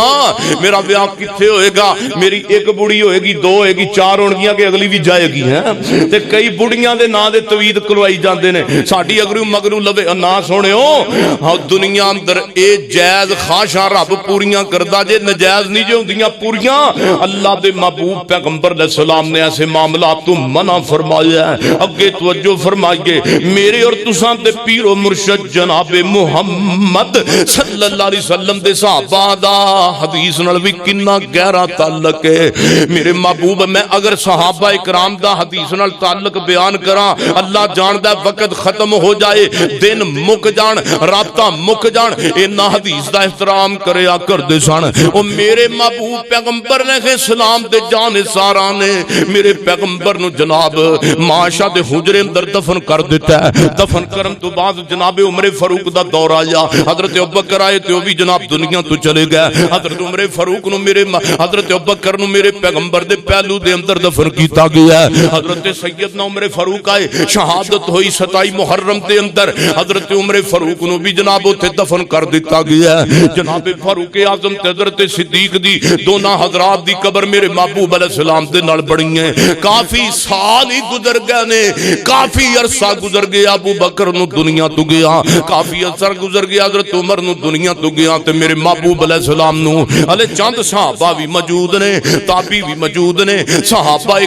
میرا بیاہ کتھے ہوئے گا, میری ایک بڑی ہوئے گی, دو ہوئے گی, چار ہون گیاں کہ اگلی بھی جائے گی ہیں. تے کئی بڑیاں دے نا دے توید کلوائی جاندے نے ساڈی اگرو مگرو لوے نا سونےو دنیا اندر اے جائز خواہشاں خواہشاں رب پوریاں کردا جے نجائز نہیں جے ہوندیاں پوریاں اللہ دے محبوب پیغمبر علیہ السلام نے ایسے معاملات تو منع فرمایا ہے اگے توجہ فرمائیے میرے اور تساں دے پیر و مرشد جناب محمد صلی اللہ علیہ وسلم دے صحابہ دا حدیث نال وی کنا گہرا تعلق ہے میرے محبوب میں اگر صحابہ اکرام دا حدیث نال تعلق بیان کراں اللہ جاندا وقت ختم ہو جائے دن مک جان راتاں مک جان انہاں حدیث دا احترام کریا کردے سن او میرے محبوب پیغمبر علیہ السلام دے جانثاراں نے میرے پیغمبر نو جناب معاشہ دے حجرے اندر دفن کر دیتا ہے دفن کرن تو بعد جناب عمر فاروق دا دور آیا حضرت ابوبکر آئے تے وہ بھی جناب دنیا تو چلے گئے حضرت عمر فاروق نو میرے حضرت ابوبکر نو میرے پیغمبر دے پہلو دے اندر دفن کیتا گیا ہے حضرت سیدنا عمر فاروق آئے شہادت ہوئی 27 محرم دے اندر حضرت عمر فاروق نو بھی جناب اوتھے دفن کر دیتا گیا ہے جناب فاروق اعظم تے حضرت صدیق دی دونوں حضرات دی قبر میرے محبوب علیہ السلام دے نال بڑی ہیں کافی سال ہی گزر گئے نے کافی عرصہ گزر گیا ابو بکر نو دنیا تو گیا کافی عرصہ گزر گیا حضرت عمر نو دنیا تو گیا تے میرے محبوب علیہ السلام نو ہلے چند صحابہ بھی موجود نے تابعی بھی موجود نے صحابہ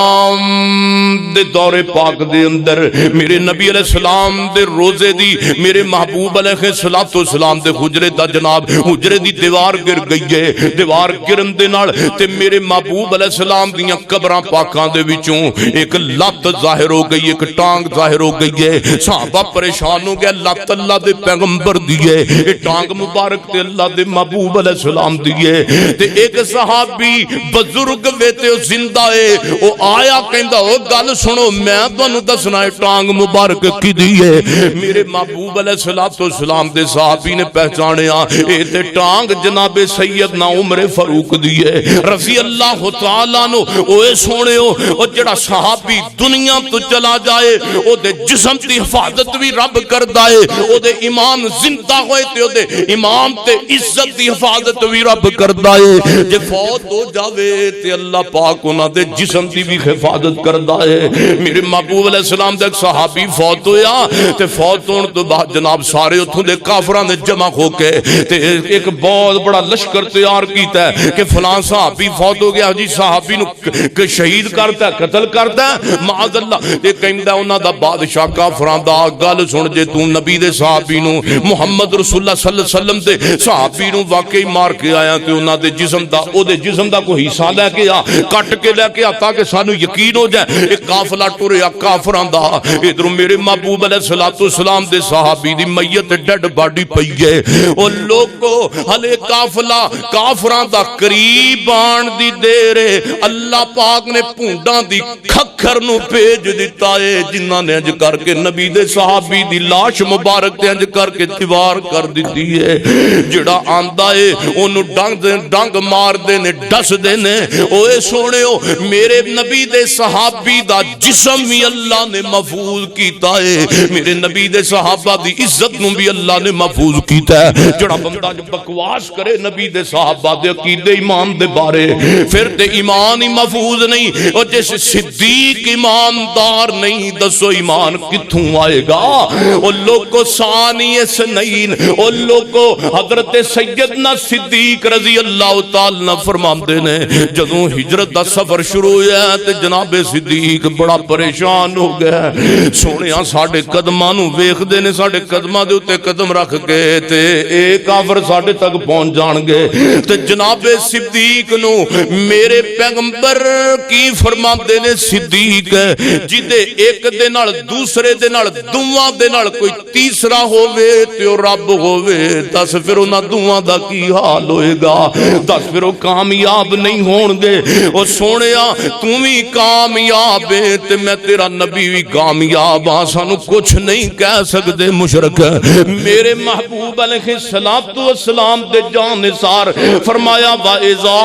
اکرام دے دور پاک دے اندر میرے نبی علیہ السلام دے روزے دی میرے محبوب علیہ السلام دے حجرے دا جناب حجرے دی دیوار گر گئی ہے دیوار گرن دے نال تے میرے محبوب علیہ السلام دیاں قبراں پاکاں دے وچوں ایک لت ظاہر ہو گئی ایک ٹانگ ظاہر ہو گئی ہے صحابہ پریشان ہو گیا لت اللہ دے پیغمبر دیئے یہ ٹانگ مبارک تے اللہ دے محبوب علیہ السلام دیئے تے ایک صحابی بزرگ ویتے زندہ ہے وہ آیا کہندہ وہ گل سنو میں تانوں دسنا ہے ٹانگ مبارک کی دیئے میرے محبوب علیہ السلام دے صحابی نے پہچانیا اے تے ٹانگ جناب سیدنا عمر فاروق دیئے رضی اللہ تعالیٰ نو اوے سونے ہو او جڑا صحابی دنیا تو چلا جائے او دے جسم دی حفاظت بھی رب کر دائے او دے ایمان زندہ ہوئے تے او دے ایمان تے عزت دی حفاظت بھی رب کر دائے جے فوت ہو جاوے تے اللہ پاک انہاں دے جسم دی بھی حفاظت کر دائے میرے محبوب علیہ السلام دے ایک صحابی فوت ہویا تے فوت ہون تو بعد جناب سارے اتھوں دے کافراں دے جمع ہو کے تے ایک بہت بڑا لشکر تیار کیتا ہے کہ فلاں صحابی فوت ہو گیا جی صحابی نو شہید کرتا ہے قتل کرتا ہے معاذ اللہ تے کہندا انہاں دا بادشاہ کافراں دا گل سن جے تو نبی دے صحابی نو محمد رسول اللہ صلی اللہ علیہ وسلم دے صحابی نو واقعی مار کے آیا تے انہاں دے جسم دا او دے جسم دا کوئی حصہ لے کے آ کٹ کے لے کے آ تاکہ سانو یقین ہو جائے ایک قافلہ ٹریا کافراں دا ادھر میرے محبوب علیہ السلام دے صحابی دی میت ڈیڈ باڈی پئی ہے او لوگو ہلے قافلہ کافراں دا قریب آن دی دیرے اللہ پاک نے پونڈاں دی کھکھر نو بھیج دیتا ہے جنہاں نے انج کر کے نبی دے صحابی دی لاش مبارک تے انج کر کے دیوار کر دیتی ہے جڑا آندا ہے اونوں ڈنگ مار دے نے ڈس دے نے اوے سونےو میرے نبی دے صحابی دا جسم بھی اللہ نے محفوظ کیتا ہے میرے نبی دے صحابہ دی عزت نو بھی اللہ نے محفوظ کیتا ہے جڑا بندہ جو بکواس کرے نبی دے صحابہ دے عقیدے ایمان دے بارے پھر تے ایمان ہی محفوظ نہیں اور جیسے صدیق ایماندار نہیں دسو ایمان کتھوں آئے گا او لوگو ثانی سنین او لوگو حضرت سیدنا صدیق رضی اللہ تعالیٰ فرماندے نے جدوں ہجرت دا سفر شروع ہوا تے جناب صدیق بڑا پریشان ہو گیا سونیا ساڈے قدماں نو ویکھدے نے ساڈے قدماں دے اوتے قدم رکھ کے تے اے کافر ساڈے تک پہنچ جان گے تے جناب صدیق نو میرے پیغمبر کی فرماندے نے صدیق جدے ایک دے نال دوسرے دے نال دوواں دے نال کوئی تیسرا ہووے تے او رب ہووے دس پھر انہاں دوواں دا کی حال ہوئے گا دس پھر او کامیاب نہیں ہون گے او سونیا تو بھی کامیاب ہے تے میں تیرا نبی بھی کامیاب ہاں سانو کچھ نہیں کہہ سکتے مشرک میرے محبوب علیہ السلام دے جانثار فرمایا وَإِذَا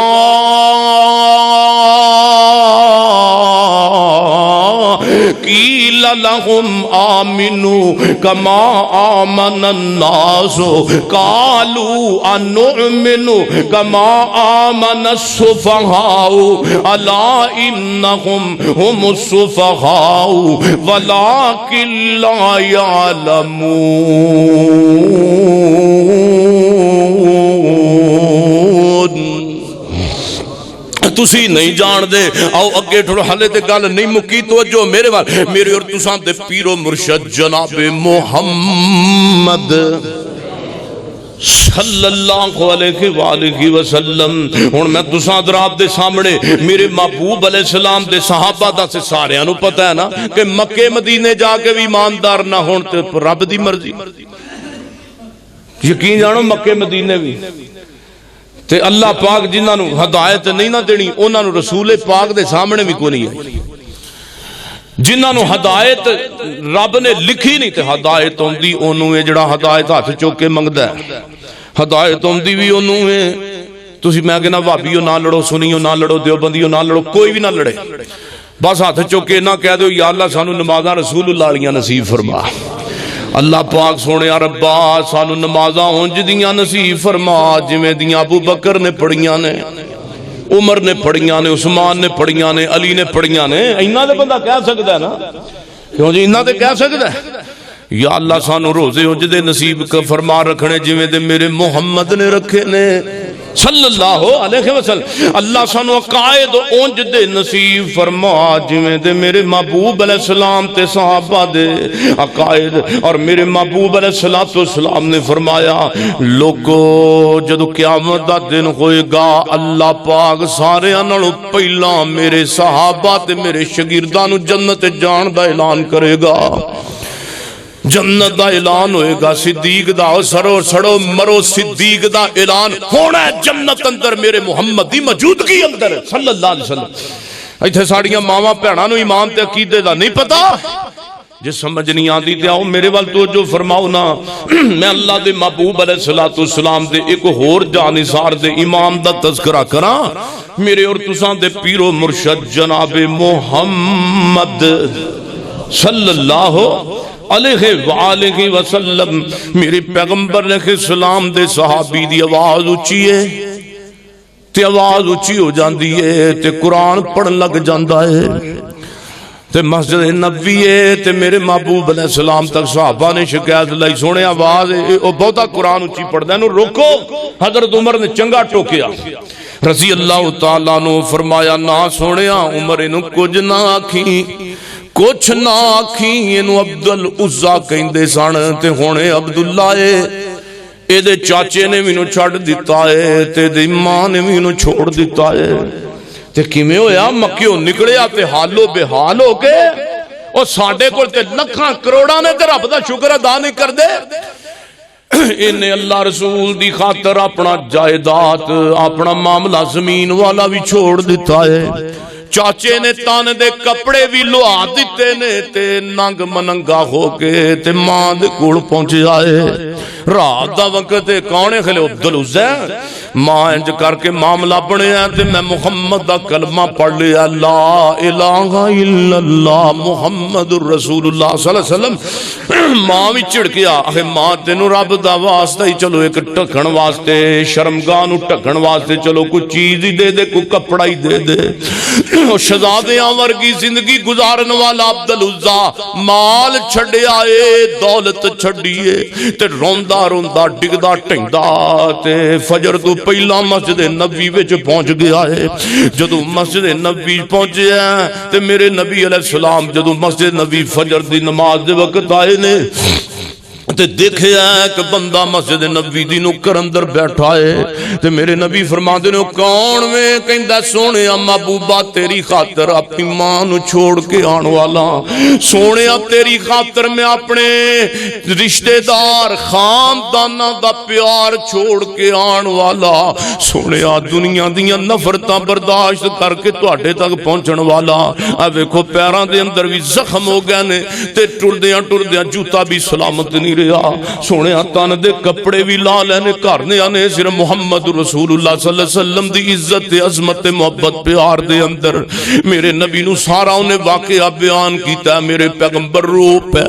قِيلَ لَهُمْ آمِنُوا كَمَا آمَنَ النَّاسُ قَالُوا أَنُؤْمِنُ كَمَا آمَنَ السُّفَهَاءُ أَلَا إِنَّهُمْ هُمُ السُّفَهَاءُ وَلَكِنْ لَا يَعْلَمُونَ تسی نہیں جان دے آؤ اگے تھوڑا حلے تے گل نہیں مکی توجہ میرے وال میرے اور تساں دے پیر و مرشد جناب محمد صلی اللہ علیہ وآلہ وسلم ہن میں تساں دراب دے سامنے میرے محبوب علیہ السلام دے صحابہ دا سے سارے انو پتہ ہے نا کہ مکے مدینے جا کے بھی ایماندار نہ ہون تے رب دی مرضی یقین جانو مکے مدینے بھی تے اللہ پاک جنہاں نو ہدایت نہیں نہ دینی انہاں نو رسول پاک دے سامنے بھی کوئی نہیں ہے جنہاں نو ہدایت رب نے لکھی نہیں تے ہدایت ہوندی اونوں ہے جڑا ہدایت ہاتھ چوک کے منگدا ہے ہدایت ہوندی بھی اونوں ہے تسی میں کہنا بھابیو نہ لڑو سنیو نہ لڑو دیوبندیو نہ لڑو کوئی بھی نہ لڑے بس ہاتھ چوک کے نہ کہہ دو یا اللہ سانو نمازاں رسول اللہ علیہ نصیب فرما اللہ پاک سونے ربا سانو نمازاں اونج دیاں نصیب فرما جویں دیاں ابو بکر نے پڑھیاں نے عمر نے پڑھیاں نے عثمان نے پڑھیاں نے علی نے پڑھیاں نے انہاں دے بندہ کہہ سکتا ہے نا کیوں جی انہاں دے کہہ سکتا ہے یا اللہ سانو روزے اونج دے نصیب فرما رکھنے جویں دے میرے محمد نے رکھے نے صلی اللہ علیہ وسلم اللہ سانو عقائد اونج دے نصیب فرما جویں دے میرے محبوب علیہ السلام تے صحابہ دے عقائد اور میرے محبوب علیہ السلام نے فرمایا لوگو جدو قیامت دا دن ہوئے گا اللہ پاک سارے انہوں پہلا میرے صحابہ تے میرے شاگرداں نو جنت جان دا اعلان کرے گا جنت دا اعلان ہوئے گا صدیق دا سرو سڑو مرو صدیق دا اعلان ہونا ہے جنت اندر میرے محمد دی موجودگی اندر صلی اللہ علیہ وسلم ایتھے ساڑیاں ماواں بھیناں نو ایمان تے عقیدے دا نہیں پتا جس سمجھ نہیں آندی تے آؤ میرے وال توجہ فرماؤ نا میں اللہ دے محبوب علیہ السلام دے ایک ہور جانثار دے امام دا تذکرہ کراں میرے اور تساں دے پیر و مرشد جناب محمد صلی اللہ علیہ وآلہ وسلم میری پیغمبر علیہ السلام دے صحابی دی آواز اچھی ہے تے آواز اچھی ہو جاندی ہے تے قرآن پڑھ لگ جاندہ ہے تے مسجد نبوی ہے تے میرے محبوب علیہ السلام تک صحابہ نے شکایت لائی سونے آواز ہے او بہتا قرآن اچھی پڑھ دے انہوں روکو حضرت عمر نے چنگا ٹوکیا رضی اللہ تعالیٰ نو فرمایا نہ سونے عمر انہوں کچھ نہ آکھی کچھ نہ آکھی انہوں عبدالعزہ کہندے سان تے ہونے عبداللہ اے دے چاچے نے بھی انہوں چھڑ دیتا ہے تے دے ماں نے بھی انہوں چھوڑ دیتا ہے تے کیمیں ہویا مکیوں نکڑے آتے حالو بے حال ہو کے اور ساڑھے کو تے لکھاں کروڑا نے تے رب دا شکر ادا نہیں کر دے انہیں اللہ رسول دی خاطر اپنا جائیداد اپنا معاملہ زمین والا بھی چھوڑ دیتا ہے چاچے نے تانے دے کپڑے بھی لوا دیتے نے تے ننگ مننگا ہو کے تے ماں دے کوڑ پہنچ جائے رات دا وقت کونے خلے عبدالعزہ ماں انج کر کے معاملہ بنے ہیں تے میں محمد دا کلمہ پڑھ لیا لا الہ الا اللہ محمد الرسول اللہ صلی اللہ علیہ وسلم ماں بھی چڑھ گیا آخر ماں تینو رب دا واسطہ ہی چلو ایک ٹکھن واسطے شرمگاہ نو ٹکھن واسطے چلو کوئی چیز ہی دے دے کوئی کپڑا ہی دے دے شہزادیاں ورگی زندگی گزارن والا عبدالعزہ مال چھڑے آئے دولت چھڑیے تے روندہ روندہ ڈگدہ ٹھنڈا تے فجر تو پہلا مسجد نبی وچ پہنچ گیا ہے جدو مسجد نبی پہنچے ہیں تے میرے نبی علیہ السلام جدو مسجد نبی فجر دی نماز دے وقت آئے نے تے دیکھے ایک بندہ مسجد نبی دی نکر اندر بیٹھا ہے تے میرے نبی فرمان دے نے کون میں کہندہ سونے محبوبہ تیری خاطر اپنی ماں نو چھوڑ کے آن والا سونے تیری خاطر میں اپنے رشتہ دار خاندانہ دا پیار چھوڑ کے آن والا سونے دنیا دیاں نفرتاں برداشت کر کے تواڈے تک پہنچن والا اب ویکھو پیران دے اندر بھی زخم ہو گئے نے تے ٹردیاں جوتا بھی سلامت نہیں رہا سونے تن دے کپڑے بھی لا لینے کرنے آنے صرف محمد رسول اللہ صلی اللہ علیہ وسلم دی عزت عظمت محبت پیار دے اندر میرے نبی نو سارا انہیں واقعہ بیان کیتا ہے میرے پیغمبر رو پہ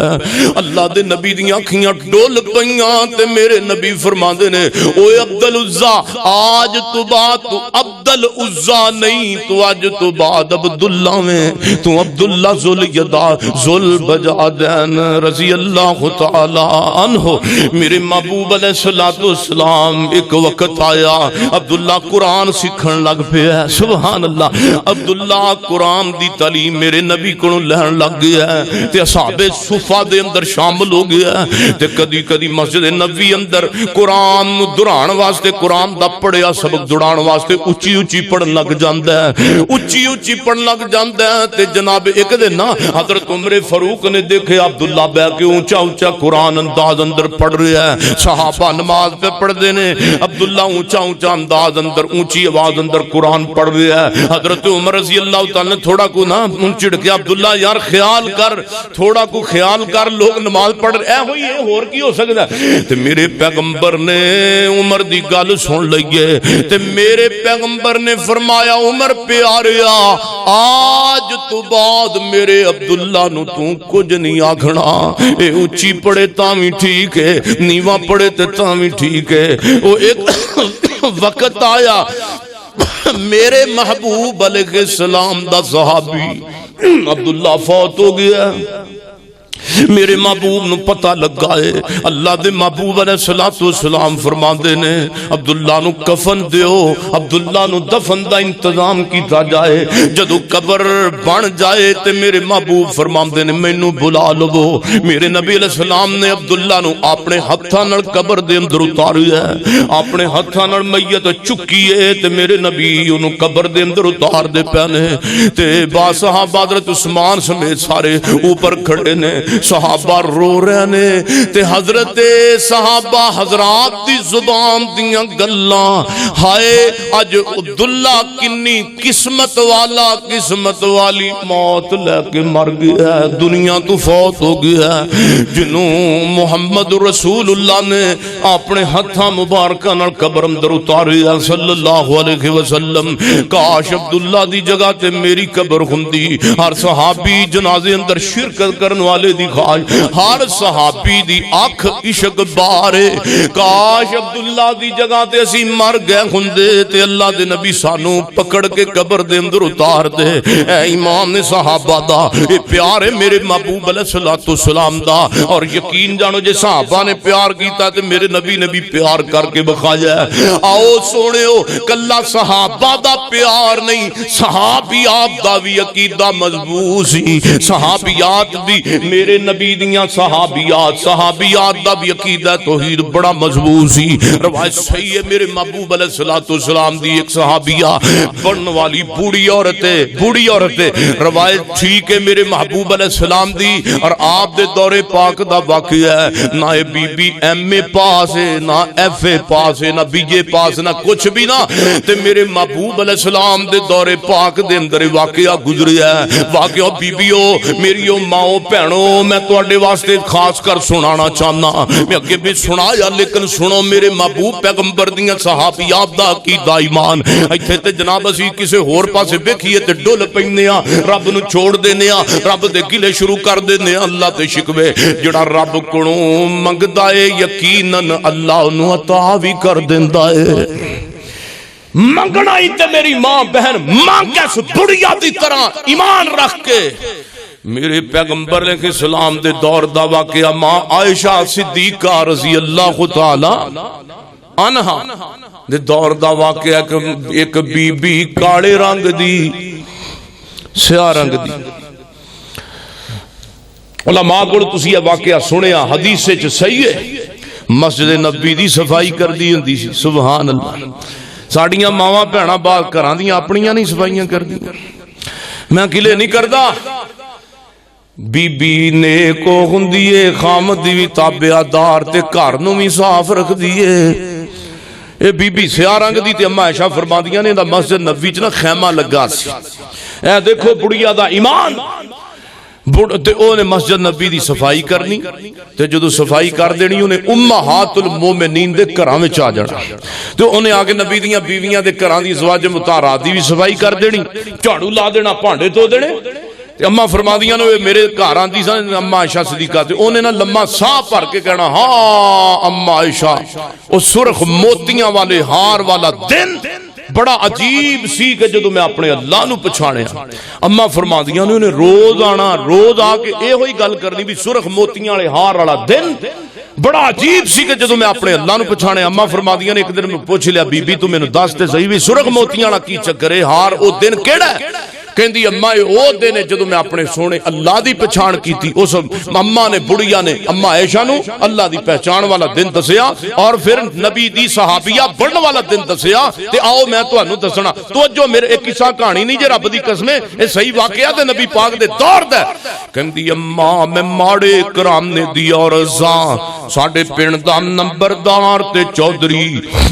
اللہ دے نبی دی آنکھیاں ڈول پئیاں تے میرے نبی فرما دے نے اوے عبدالعزہ آج تو بات تو عبد العزا نہیں تو اج تو بعد عبداللہ میں تو عبداللہ ذل یدا ذل بجادین رضی اللہ تعالی عنہ۔ میرے محبوب علیہ الصلوۃ والسلام ایک وقت آیا عبداللہ قرآن سیکھن لگ پیا، سبحان اللہ، عبداللہ قرآن دی تعلیم میرے نبی کو لہن لگ گیا ہے تے اصحاب صفہ دے اندر شامل ہو گیا ہے تے کدی کدی مسجد نبوی اندر قرآن دہران واسطے قرآن دا پڑھیا سبق دہران واسطے اچھی اچھی پڑھن لگ جاندا ہے، اچھی اچھی پڑھن لگ جاندا ہے تے جناب ایک دن نا حضرت عمر فاروق نے دیکھے عبداللہ بیٹھ کے اونچا اونچا قرآن انداز اندر پڑھ رہا ہے، صحابہ نماز پہ پڑھتے نے، عبداللہ اونچا اونچا انداز اندر اونچی آواز اندر قرآن پڑھ رہا ہے۔ حضرت عمر رضی اللہ تعالی نے تھوڑا کو نا چڑ کے عبداللہ یار خیال کر، تھوڑا کو خیال کر، لوگ نماز پڑھ رہے اے ہوئی ہے اور کی ہو سکتا ہے؟ تے میرے پیغمبر نے عمر دی گل سن لئیے تے میرے پیغمبر نے فرمایا عمر پیاریا آج تو بعد میرے عبداللہ نو تو کچھ نہیں آکھنا، اے اچھی پڑھے تامی ٹھیک ہے، نیواں پڑھے تے تامی ٹھیک ہے۔ وہ ایک وقت آیا میرے محبوب علیہ السلام دا صحابی عبداللہ فوت ہو گیا، میرے محبوب نو پتہ لگا ہے، اللہ دے محبوب علیہ السلام فرماندے نے عبداللہ نو کفن دیو، عبداللہ نو دفن دا انتظام کیتا جائے، جدو قبر بن جائے تے میرے محبوب فرماندے نے مینوں بلا لو۔ میرے نبی علیہ السلام نے عبداللہ نو اپنے ہتھاں نال قبر دے اندر اتاریا ہے، اپنے ہتھاں نال میت چکی ہے تے میرے نبی اونوں قبر دے اندر اتار دے پنے تے با صحابہ حضرت عثمان سمیت سارے اوپر کھڑے نے، صحابہ رو رہے نے تے حضرت صحابہ حضرات دی زبان دیاں گلاں ہائے اج عبداللہ کنی قسمت والا قسمت والی موت لے کے مر گیا ہے، دنیا تو فوت ہو گیا ہے، جنوں محمد رسول اللہ نے اپنے ہتھاں مبارکاں نال قبر اندر اتاریا صلی اللہ علیہ وسلم۔ کاش عبداللہ دی جگہ تے میری قبر ہوندی، ہر صحابی جنازے اندر شرکت کرن والے دی خواہش، ہر صحابی دی آنکھ عشق بارے، کاش عبداللہ دی جگہ تے اسی مر گئے ہوندے تے اللہ دے نبی سانو پکڑ کے قبر دے اندر اتار دے۔ اے ایمان صحابہ دا، اے پیار ہے میرے محبوب علیہ السلام دا، اور یقین جانو جے صحابہ نے پیار کیتا تے میرے نبی نے بھی پیار کر کے بخایا ہے۔ آؤ سونےو کلا صحابہ دا پیار نہیں، صحابیات دا بھی عقیدہ مضبوط سی، صحابیات بھی میرے نبی دیاں صحابیات دا بھی عقیدہ توحید بڑا مضبوط سی۔ روایت صحیح ہے میرے محبوب علیہ السلام دی ایک صحابیہ بڑھن والی بوڑھی عورت ہے، روایت ٹھیک ہے میرے محبوب علیہ السلام دی، اور آپ دے دور پاک دا واقعہ ہے، نہ بی بی ایم اے پاس ہے، نہ ایف اے پاس ہے، نہ بی اے پاس، نہ کچھ بھی نہ، تے میرے محبوب علیہ السلام دے دور پاک دے اندر واقعہ گزریا ہے۔ واقعہ بیبیو میریو ماؤ بہنوں میں تواڈے واسطے خاص کر سنانا چاہنا، میں اگے بھی سنایا لیکن سنو میرے محبوب پیغمبر دیاں صحابیات دا عقیدہ ایمان۔ ایتھے تے جناب اسی کسے ہور پاسے ویکھیے تے ڈل پیندے ہاں، رب نو چھوڑ دینے ہاں، رب دے گلے شروع کر دینے ہاں، اللہ تے شکوے جڑا رب کولوں منگدا اے یقیناً اللہ اونوں عطا بھی کر دیندا اے۔ منگنا ہی تے میری ماں بہن مانگ اس بڑھیا دی طرح ایمان رکھ کے میرے پیغمبر علیہ السلام دے دور دا واقعہ ماں عائشہ صدیقہ رضی اللہ تعالی عنہا دے دور دا واقعہ ایک بی بی کالے رنگ دی سیاہ رنگ دی، علماء کو تسی یہ واقعہ سنیا حدیث سے صحیح ہے، مسجد نبی دی صفائی کر دی ہوندی سی، سبحان اللہ۔ ساڑیاں ماواں بہناں بات کراں دیاں اپنیاں نہیں صفائیاں کر دی، میں کلے نہیں کردا۔ بی بی نیکو ہوندیے، خامدی بھی تابعدار تے گھر نوں بھی صاف رکھ دیے۔ اے بی بی سیاہ رنگ دی تے اما عائشہ فرماندیاں نے دا مسجد نبوی چ نا خیمہ لگا سی، اے دیکھو بڑھیا دا ایمان، تے اونے مسجد نبی دی صفائی کرنی تے جدو صفائی کر دینی انہیں امہات المومنین دے گھراں وچ آ جانا تے انہیں آگے نبی دیاں بیویاں دے گھراں دی ازواج مطہرات دی بھی صفائی کر دینی، جھاڑو لا دینا، بھانڈے دھو دینے۔ تے اما فرمادیاں نے میرے گھر آندی سن اما عائشہ صدیقہ تے انہیں نا لمحہ ساہ بھر کے کہنا ہاں اما عائشہ، او سرخ موتیاں والے ہار والا دن بڑا عجیب سی کہ جدو میں اپنے اللہ نو پچھاڑیا اما فرماندیاں نے انہیں روز آنا روز آ کے یہ ہوئی گل کرنی بھی سرخ موتیاں والے ہار والا دن بڑا عجیب سی کہ جدو میں اپنے اللہ نو پچھانے اما فرماندیاں نے ایک دن میں پوچھ لیا بی بی تو مینوں دس تے صحیح بھی سرخ موتیاں والا کی چکر ہے ہار او دن کیڑا ہے کہندی اما او دن ہے جدو میں اپنے سونے اللہ دی پہچان کیتی اس اما نے بڑھیا نے اما عائشہ نو اللہ دی پہچان والا دن دسیا اور پھر نبی دی صحابیہ بڑھن والا دن دسیا تے آؤ میں تانوں دسنا توجہ میرے ایک قصہ کہانی نہیں جے رب دی قسم اے صحیح واقعہ تے نبی پاک دے دور دا کہندی اما میں ماڑے کرانے دی عورتاں ساڈے پنڈ دا نمبردار تے چودھری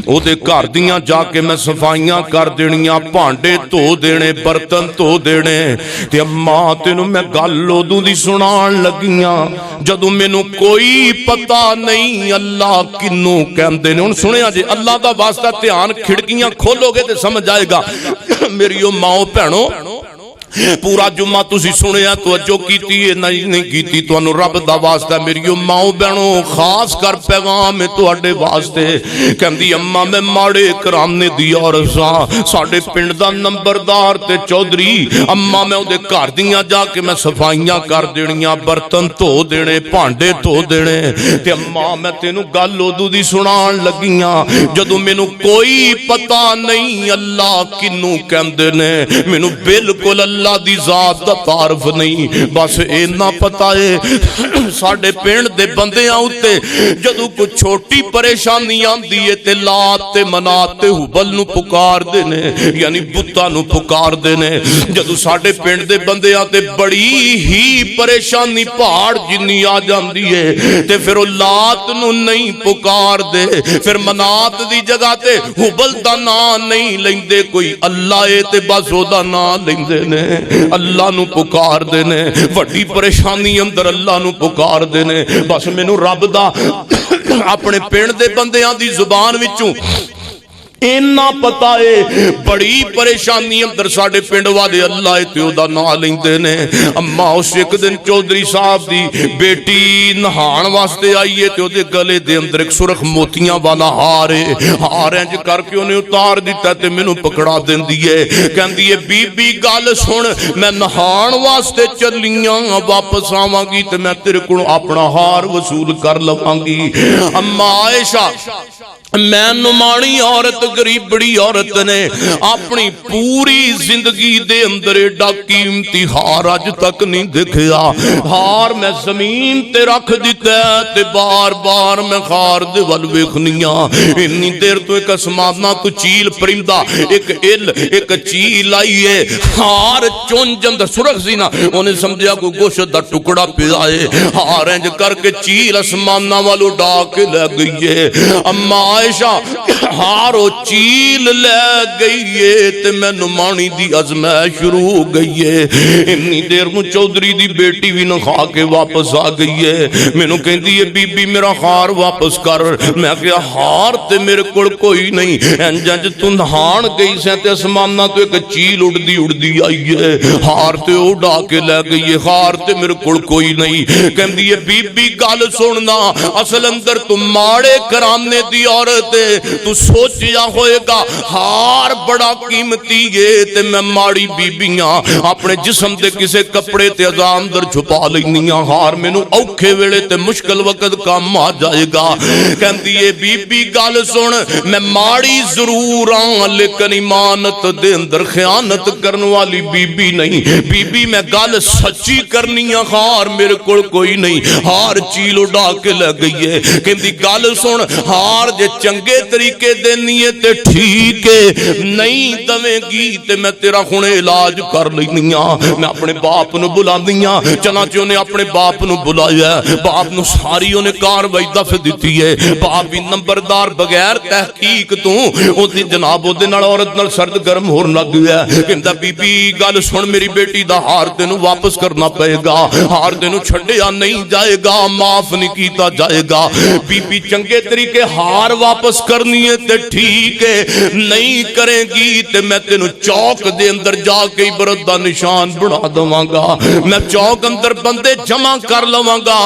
او دے گھر دیاں جا کے میں صفائیاں کر دینیاں بھانڈے دھو دینے برتن دھو دینے تے اما تینوں میں گل اودوں دی سنان لگیاں جدوں مینوں کوئی پتہ نہیں اللہ کنوں کہندے نے ہن سنیا جی اللہ دا واسطہ دھیان کھڑکیاں کھولو گے تے سمجھ آئے گا میری ماؤ بہنوں پورا جمعہ تسی سنیا توجہ کیتی ہے نہیں کیتی تانوں رب دا واسطہ میری ماؤ بہنوں خاص کر پیغام ہے تواڈے واسطے کہندی اما میں ماڑے کرانے دی عورتاں ساڈے پنڈ دا نمبردار تے چودھری اما میں اودے گھر دیاں جا کے میں صفائیاں کر دینیاں برتن دھو دینے بھانڈے دھو دینے تے اما میں تینوں گل اودوں دی سنان لگیاں جدوں مینوں کوئی پتہ نہیں اللہ کنوں کہندے نے مینوں بالکل اللہ دی ذات دا تعارف نہیں بس اینا پتہ ہے ساڈے پنڈ دے بندیاں اُتے جدوں کوئی چھوٹی پریشانی آندی ہے تے لات تے منات تے حبل نو پکار دینے یعنی بتاں نو پکار دینے جدوں ساڈے پنڈ دے بندیاں تے بڑی ہی پریشانی پہاڑ جنی آ جاندی ہے تے پھر او لات نو نہیں پکار دے پھر منات دی جگہ تے حبل دا نام نہیں لیندے کوئی اللہ اے تے بس او دا نام لیندے نے اللہ نو پکار دینے وڈی پریشانی اندر اللہ نو پکار دینے بس مینوں رب دا اپنے پنڈ دے بندیاں دی زبان وچوں اینا پتا ہے بڑی پریشانی اندر ساڑے پنڈ والے اللہ تے او دا نام لیندے نے اما اس ایک دن چودھری صاحب دی بیٹی نہان واسطے آئی ہے تے او دے گلے دے اندر ایک سرخ موتیاں والا ہار ہے ہار انج کر کے انہیں اتار دیتا تے مینوں پکڑا دیندی ہے کہندی ہے بی بی گل سن میں نہان واسطے چلیاں واپس آواں گی تے میں تیرے کولوں اپنا ہار وصول کر لواں گی اما عائشہ میں نمانی عورت غریب بڑی عورت نے اپنی پوری زندگی دے اندر ایڈا قیمتی ہار اج تک نہیں دیکھیا ہار میں زمین تے رکھ دیتا ہے تے بار بار میں خار دے ول ویکھنیاں اتنی دیر تو ایک اسمانہ تو چیل پرندہ ایک چیل آئی ہے ہار چون جند سرخ سی نا انہیں سمجھا کوئی گوشت دا ٹکڑا پیا ہے ہار انج کر کے چیل اسمانہ والو ڈا کے لے گئی ہے اما عائشہ ہارو چیل لے گئی ہے تے میں نمانی دی ازمائش شروع ہو گئی ہے اتنی دیر میں چودھری دی بیٹی بھی نہ کھا کے واپس آ گئی ہے میں نو کہندی ہے بی بی میرا ہار واپس کر میں کہا ہار تے میرے کول کوئی نہیں انج تو نہان گئی سے تے اسمانہ تو ایک چیل اڑدی آئی ہے ہار تے اڑا کے لے گئی ہے ہار تے میرے کول کوئی نہیں کہندی ہے بی بی گل سننا اصل اندر تم ماڑے کرانے دی عورت تو سوچیا ہوئے گا ہار بڑا قیمتی ہے تے میں ماڑی بیبیاں اپنے جسم دے کسے کپڑے تے ازام در چھپا لینیاں ہار میں نو اوکھے ویلے تے مشکل وقت کام آ جائے گا کہندی ہے بی بی گل سن میں ماڑی ضرور آن لیکن ایمانت دے اندر خیانت کرن والی بی بی نہیں بی بی میں گل سچی کرنی ہار میرے کول کوئی نہیں ہار چیل اڑا کے لے گئی ہے کہندی گل سن ہار جے چنگے طریقے دینی ہے تے ٹھیک ہے نہیں دویں گی تے میں تیرا خونے علاج کر لینیاں میں اپنے باپ نو بلا دیاں چنانچہ انہیں اپنے باپ نو بلایا باپ نو ساری انہیں کاروائی دفع دیتی ہے باپ بھی نمبردار بغیر تحقیق تو او دی جناب او دے نال عورت نال سرد گرم ہون لگ گیا کہندا بی بی گل سن میری بیٹی دا ہار تینوں واپس کرنا پئے گا ہار تینوں چھڈیا نہیں جائے گا معاف نہیں کیتا جائے گا بی بی چنگے طریقے ہار واپس کرنی ہے تے ٹھیک ٹھیک ہے نہیں کرے گی تے میں تینوں چوک دے اندر جا کے عبرت دا نشان بنا دواں گا میں چوک اندر بندے جمع کر لواں گا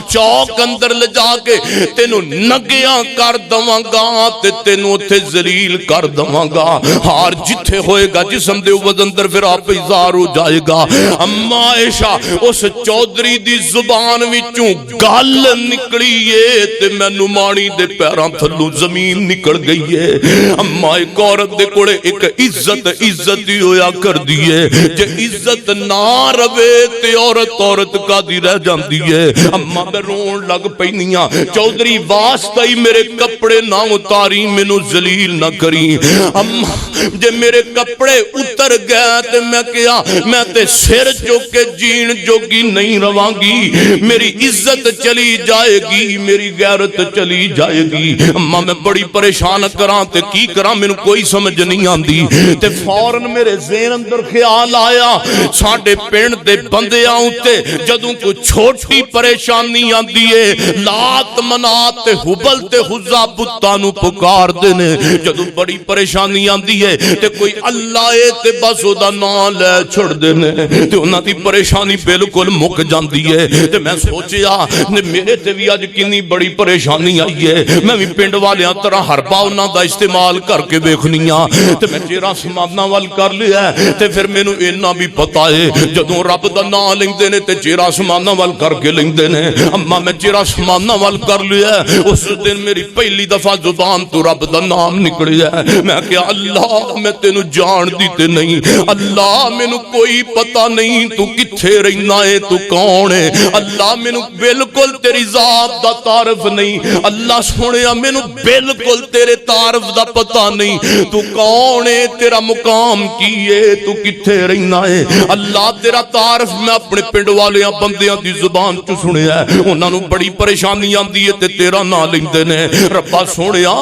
چوک اندر لے جا کے تینوں نگیاں کر دواں گا تے تینوں اتھے ذلیل کر دواں گا ہار جتھے ہوئے گا جسم دے وزن اندر پھر آپ اظہار ہو جائے گا اما عائشہ اس چودھری دی زبان وچوں گل نکلی ہے تے میں نمانی دے پیراں تھلوں زمین نکل گئی ہے اما ایک عورت دے کوڑے ایک عزت ہی ہویا کر دیئے جے عزت نہ روے تے عورت کا دی رہ جاندی ہے اما میں رون لگ پینیاں چودھری واسطہ ہی میرے کپڑے نہ اتاری مینوں ذلیل نہ کری اما جے میرے کپڑے اتر گئے تے میں کیا میں تے سر چوک کے جین جوگی نہیں رواں گی میری عزت چلی جائے گی میری غیرت چلی جائے گی اما میں بڑی پریشان کراں تے کی کراں مینوں کوئی سمجھ نہیں آندی تے فوراً میرے ذہن اندر خیال آیا ساڈے پنڈ دے بندیاں اُتے جدوں کوئی چھوٹی پریشانی آندی ہے لات منات تے حبل تے حزا بتاں نوں پکار دے نے جدوں بڑی پریشانی آندی ہے تے کوئی اللہ اے تے بس او دا نام لے چھڑ دے نے تے انہاں دی پریشانی بالکل مک جاندی ہے تے میں سوچیا میرے تے بھی اج کتنی بڑی پریشانی آئی ہے میں بھی پنڈ والیاں طرح حربا انہاں دا استعمال کر کے ویکھنیاں تے میں چہرہ سمانا وال کر لیا تے پھر مینوں اینا بھی پتہ ہے جدوں رب دا نام لیندے نے تے چہرہ سمانا وال کر کے لیندے نے اما میں چہرہ سمانا وال کر لیا اس دن میری پہلی دفعہ زبان تو رب دا نام نکلیا میں کہ اللہ میں تینوں جان دی تے نہیں اللہ مینوں کوئی پتہ نہیں تو کتھے رہنا ہے تو کون ہے اللہ مینوں بالکل تیری ذات دا تعارف نہیں اللہ سونیا مینوں بالکل تیرے تعارف دا پتہ نہیں تو کون ہے تیرا مقام کی ہے تو کتھے رہنا ہے اللہ تیرا تعارف میں اپنے پنڈ والیاں بندیاں دی زبان چ سنیا ہے انہاں نوں بڑی پریشانی آندی ہے تے تیرا نام لیندے نے ربا سونیا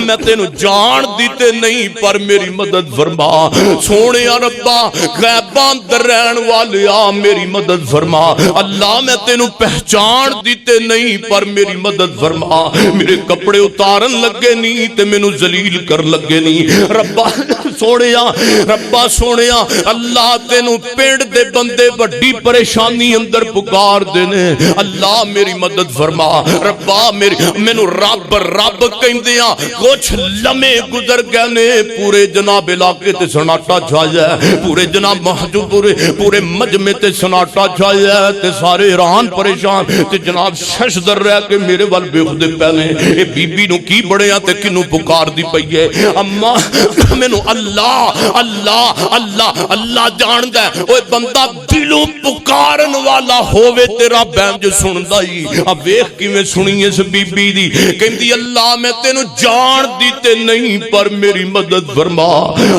میں تینوں جان دی تے نہیں پر میری مدد فرما سونیا ربا غیباں در رہن والیا میری مدد فرما اللہ میں تینوں پہچان دی تے نہیں پر میری مدد فرما میرے کپڑے اتارن لگے نہیں تے مینوں ذلیل کر لگے نہیں ربا سونیا اللہ تینوں پنڈ دے بندے بڑی پریشانی اندر پکار دینے اللہ میری مدد فرما ربا مینوں رب کہندیاں کچھ لمحے گزر گئے نے پورے جناب علاقے تے سناٹا چھایا ہے پورے جناب محجوب پورے مجمع تے سناٹا چھایا ہے تے سارے حیران پریشان تے جناب ششدر رہ کے میرے وال بے خودے پہنے اے بی بی نو کی بڑے ہیں تے کنوں پکار دی پئی ہے اما مینوں اللہ جاندا ہے اوے بندہ دلوں پکارن والا ہووے تیرا بینج سندا ہی اب ویکھ کیویں سنی اس بی بی دی کہندی اللہ میں تینوں جان دی تے نہیں پر میری مدد فرما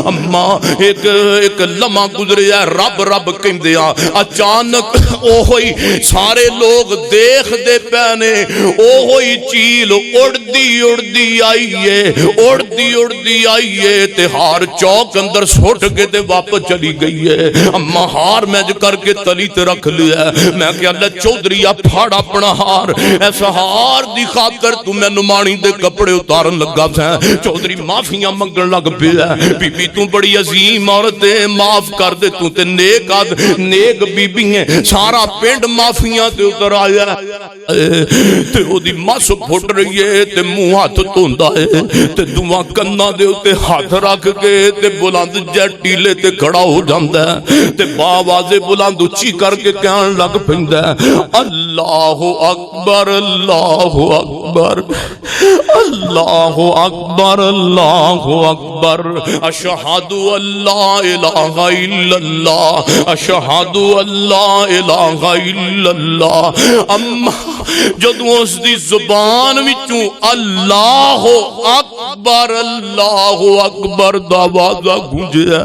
اما ایک لمحہ گزریا رب کہندیاں اچانک اوہی سارے لوگ دیکھ دے پینے اوہی چیل اڑدی آئی ہے تے ہار چوک اندر سوٹ کے تے واپس چلی گئی ہے اما ہار میں جو کر کے تلی تے رکھ لیا ہے میں کہ اللہ چودھری پھاڑ اپنا ہار ایسا ہار دی خاطر تو میں نمانی دے کپڑے اتارن لگا تھا چودھری معافیاں منگن لگ پیا بی بی تو بڑی عظیم عورت ہے معاف کر دے تو تے نیک بی بی ہیں سارا پنڈ معافیاں تے اتر آیا تے او دی مس پھٹ رہی ہے تے منہ ہاتھ دھوندا ہے تے دعا کنا دے اوتے ہاتھ رکھ کے تے بلند جے ٹیلے تے کھڑا ہو جاندا ہے تے باواز بلند اچھی کر کے کہن لگ پیندا ہے اللہ اکبر اللہ اکبر اللہ اکبر اللہ اکبر اشہد اللہ الہ الا اللہ اشہد اللہ الہ الا اللہ اما جدوں اس دی زبان وچوں اللہ اکبر دا آواز گونجیا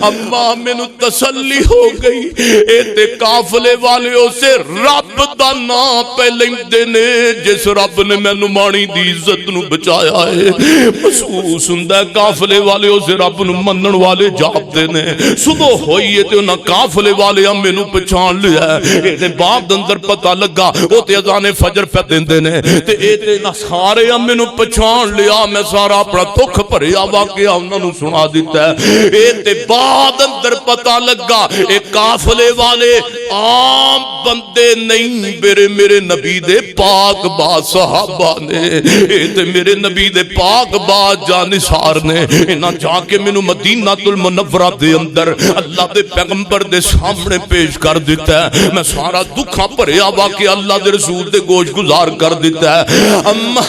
اما مینوں تسلی ہو گئی اے تے قافلے والے اسے رب دا نام پہ لیندے نے جس رب نے مینوں مانی دی عزت نو بچایا ہے محسوس ہوندا ہے قافلے والے اسے رب نو منن والے جا جاگتے نے صبح ہوئی ہے تے انہاں قافلے والے مینوں پہچان لیا اے تے باپ دے اندر پتہ لگا او تے اذان فجر پہ دیندے نے تے اے تے سارے مینوں پہچان لیا میں سارا اپنا دکھ بھریا واقعہ انہاں نوں سنا دیتا ہے اے تے بعد اندر پتہ لگا اے قافلے والے عام بندے نہیں میرے نبی دے پاک با صحابہ نے اے تے میرے نبی دے پاک با جانثار نے انہاں جا کے مینوں مدینہ المنورہ دے اندر اللہ دے پیغمبر دے سامنے پیش کر دیتا ہے میں سارا دکھاں بھریا واقعہ اللہ دے رسول دے گوش گزار کر دیتا ہے اما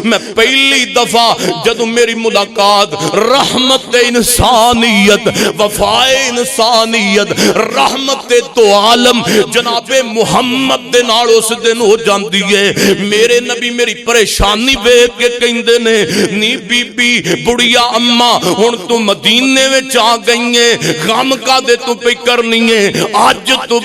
میں پہلی دفعہ جدو میری ملاقات رحمت انسانیت وفائے انسانیت رحمت تو عالم جناب محمد دے نال اس دن ہو جاندی ہے میرے نبی میری پریشانی ویکھ کے کہندے نے نی بی بی بڑیا اما ہن تو مدینے وچ آ گئی ہے غم کا دے تو پہ کرنی ہے آج تو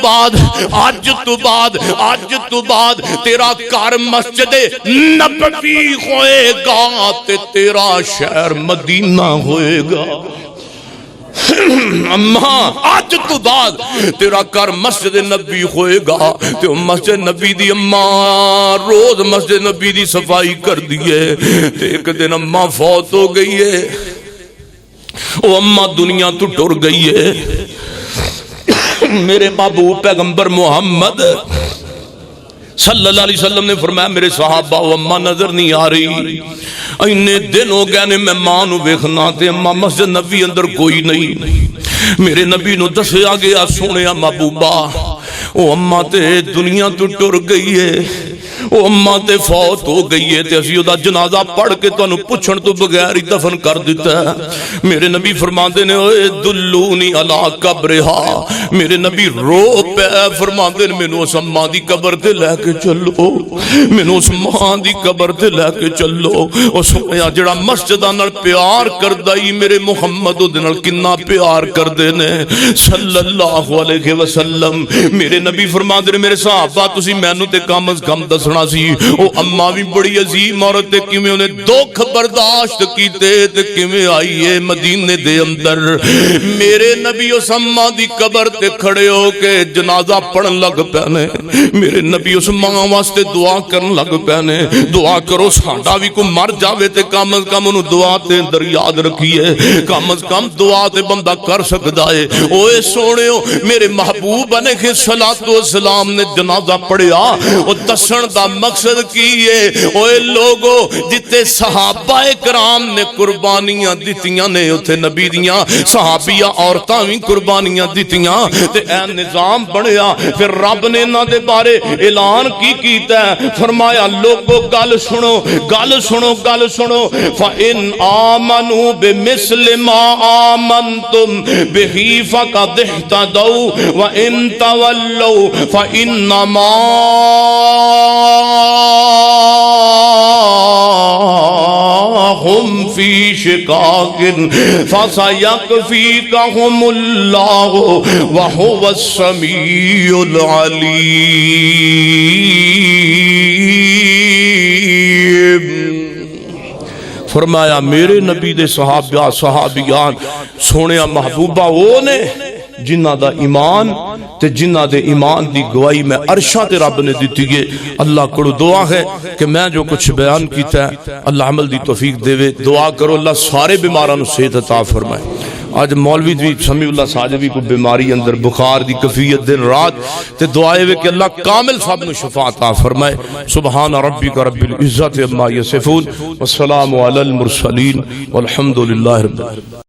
بعد تیرا گھر مسجد نبوی ہوئے گا تے تیرا شہر مدینہ ہوئے گا اماں آج تو بعد تیرا گھر مسجد نبی ہوئے گا تے مسجد نبی دی اماں روز مسجد نبی دی صفائی کر دیئے تے ایک دن اماں فوت ہو گئی ہے او اماں دنیا تو ٹر گئی ہے میرے محبوب پیغمبر محمد صلی اللہ علیہ وسلم نے فرمایا میرے صحابہ و اماں نظر نہیں آ رہی اینے دن ہو گئے نے میں ماں نو ویکھنا تے اماں مسجد نبی اندر کوئی نہیں میرے نبی نو دسیا گیا سونیا محبوبہ او اماں تے دنیا تو ٹر گئی ہے او اماں تے فوت ہو گئی ہے تے اسی او دا جنازہ پڑھ کے تانوں پوچھن تو بغیر ہی دفن کر دیتا ہے میرے نبی فرماندے نے اوے دلونی علی قبرها میرے نبی رو پہ فرماندے نے مینوں اس اماں دی قبر تے لے کے چلو مینوں اس ماں دی قبر تے لے کے چلو او سنیا جڑا مسجداں نال پیار کردا ہی میرے محمد دے نال کنا پیار کردے نے صلی اللہ علیہ وسلم میرے نبی فرماندے نے میرے صحابہ تسی مینوں تے کم از کم دسنا سی او اماں بھی بڑی عظیم عورت تے کیویں اونے دکھ برداشت کیتے تے کیویں آئی ہے مدینے دے اندر میرے نبی اس اماں دی قبر تے کھڑے ہو کے جنازہ پڑھن لگ پے نے میرے نبی اس ماں واسطے دعا کرن لگ پے نے دعا کرو ساڈا بھی کوئی مر جاوے تے کم از کم انہوں دعا تے اندر یاد رکھیے کم از کم دعا تے بندہ کر سکدا ہے اوے سونےو میرے محبوب علیہ الصلوۃ والسلام نے جنازہ پڑھیا او دسن دا مقصد کی ہے اوے لوگو جتے صحابہ کرام نے قربانیاں دتیاں نے اوتھے نبی دیاں صحابیہ عورتاں وی قربانیاں دتیاں تے اے نظام بنیا پھر رب نے انہاں دے بارے اعلان کی کیتا ہے فرمایا لوگو گل سنو فَإِنْ آمَنُوا بِمِثْلِ مَا آمَنْتُمْ بِهِ فَقَدِ اهْتَدَوْا وَإِنْ تَوَلَّوْا فَإِنَّمَا هُمْ فِي شِقَاقٍ فَسَيَكْفِيكَهُمُ اللَّهُ وَهُوَ السَّمِيعُ الْعَلِيمُ فرمایا میرے نبی دے صحابیان سونیا محبوبہ وہ نے جنہ دا ایمان تے جنہ دے ایمان دی گواہی میں عرشاں تے رب نے دیتی ہے اللہ کو دعا ہے کہ میں جو کچھ بیان کیتا ہے اللہ عمل دی توفیق دے وے دعا کرو اللہ سارے بیماراں نو صحت عطا فرمائے آج مولوی بھی سمیع اللہ ساجوی کو بیماری اندر بخار دی کفیت دن رات تے دعائے وے کہ اللہ کامل صاحب نو شفا عطا فرمائے سبحان ربک رب العزت عما یصفون والسلام علی المرسلین والحمدللہ رب العالمین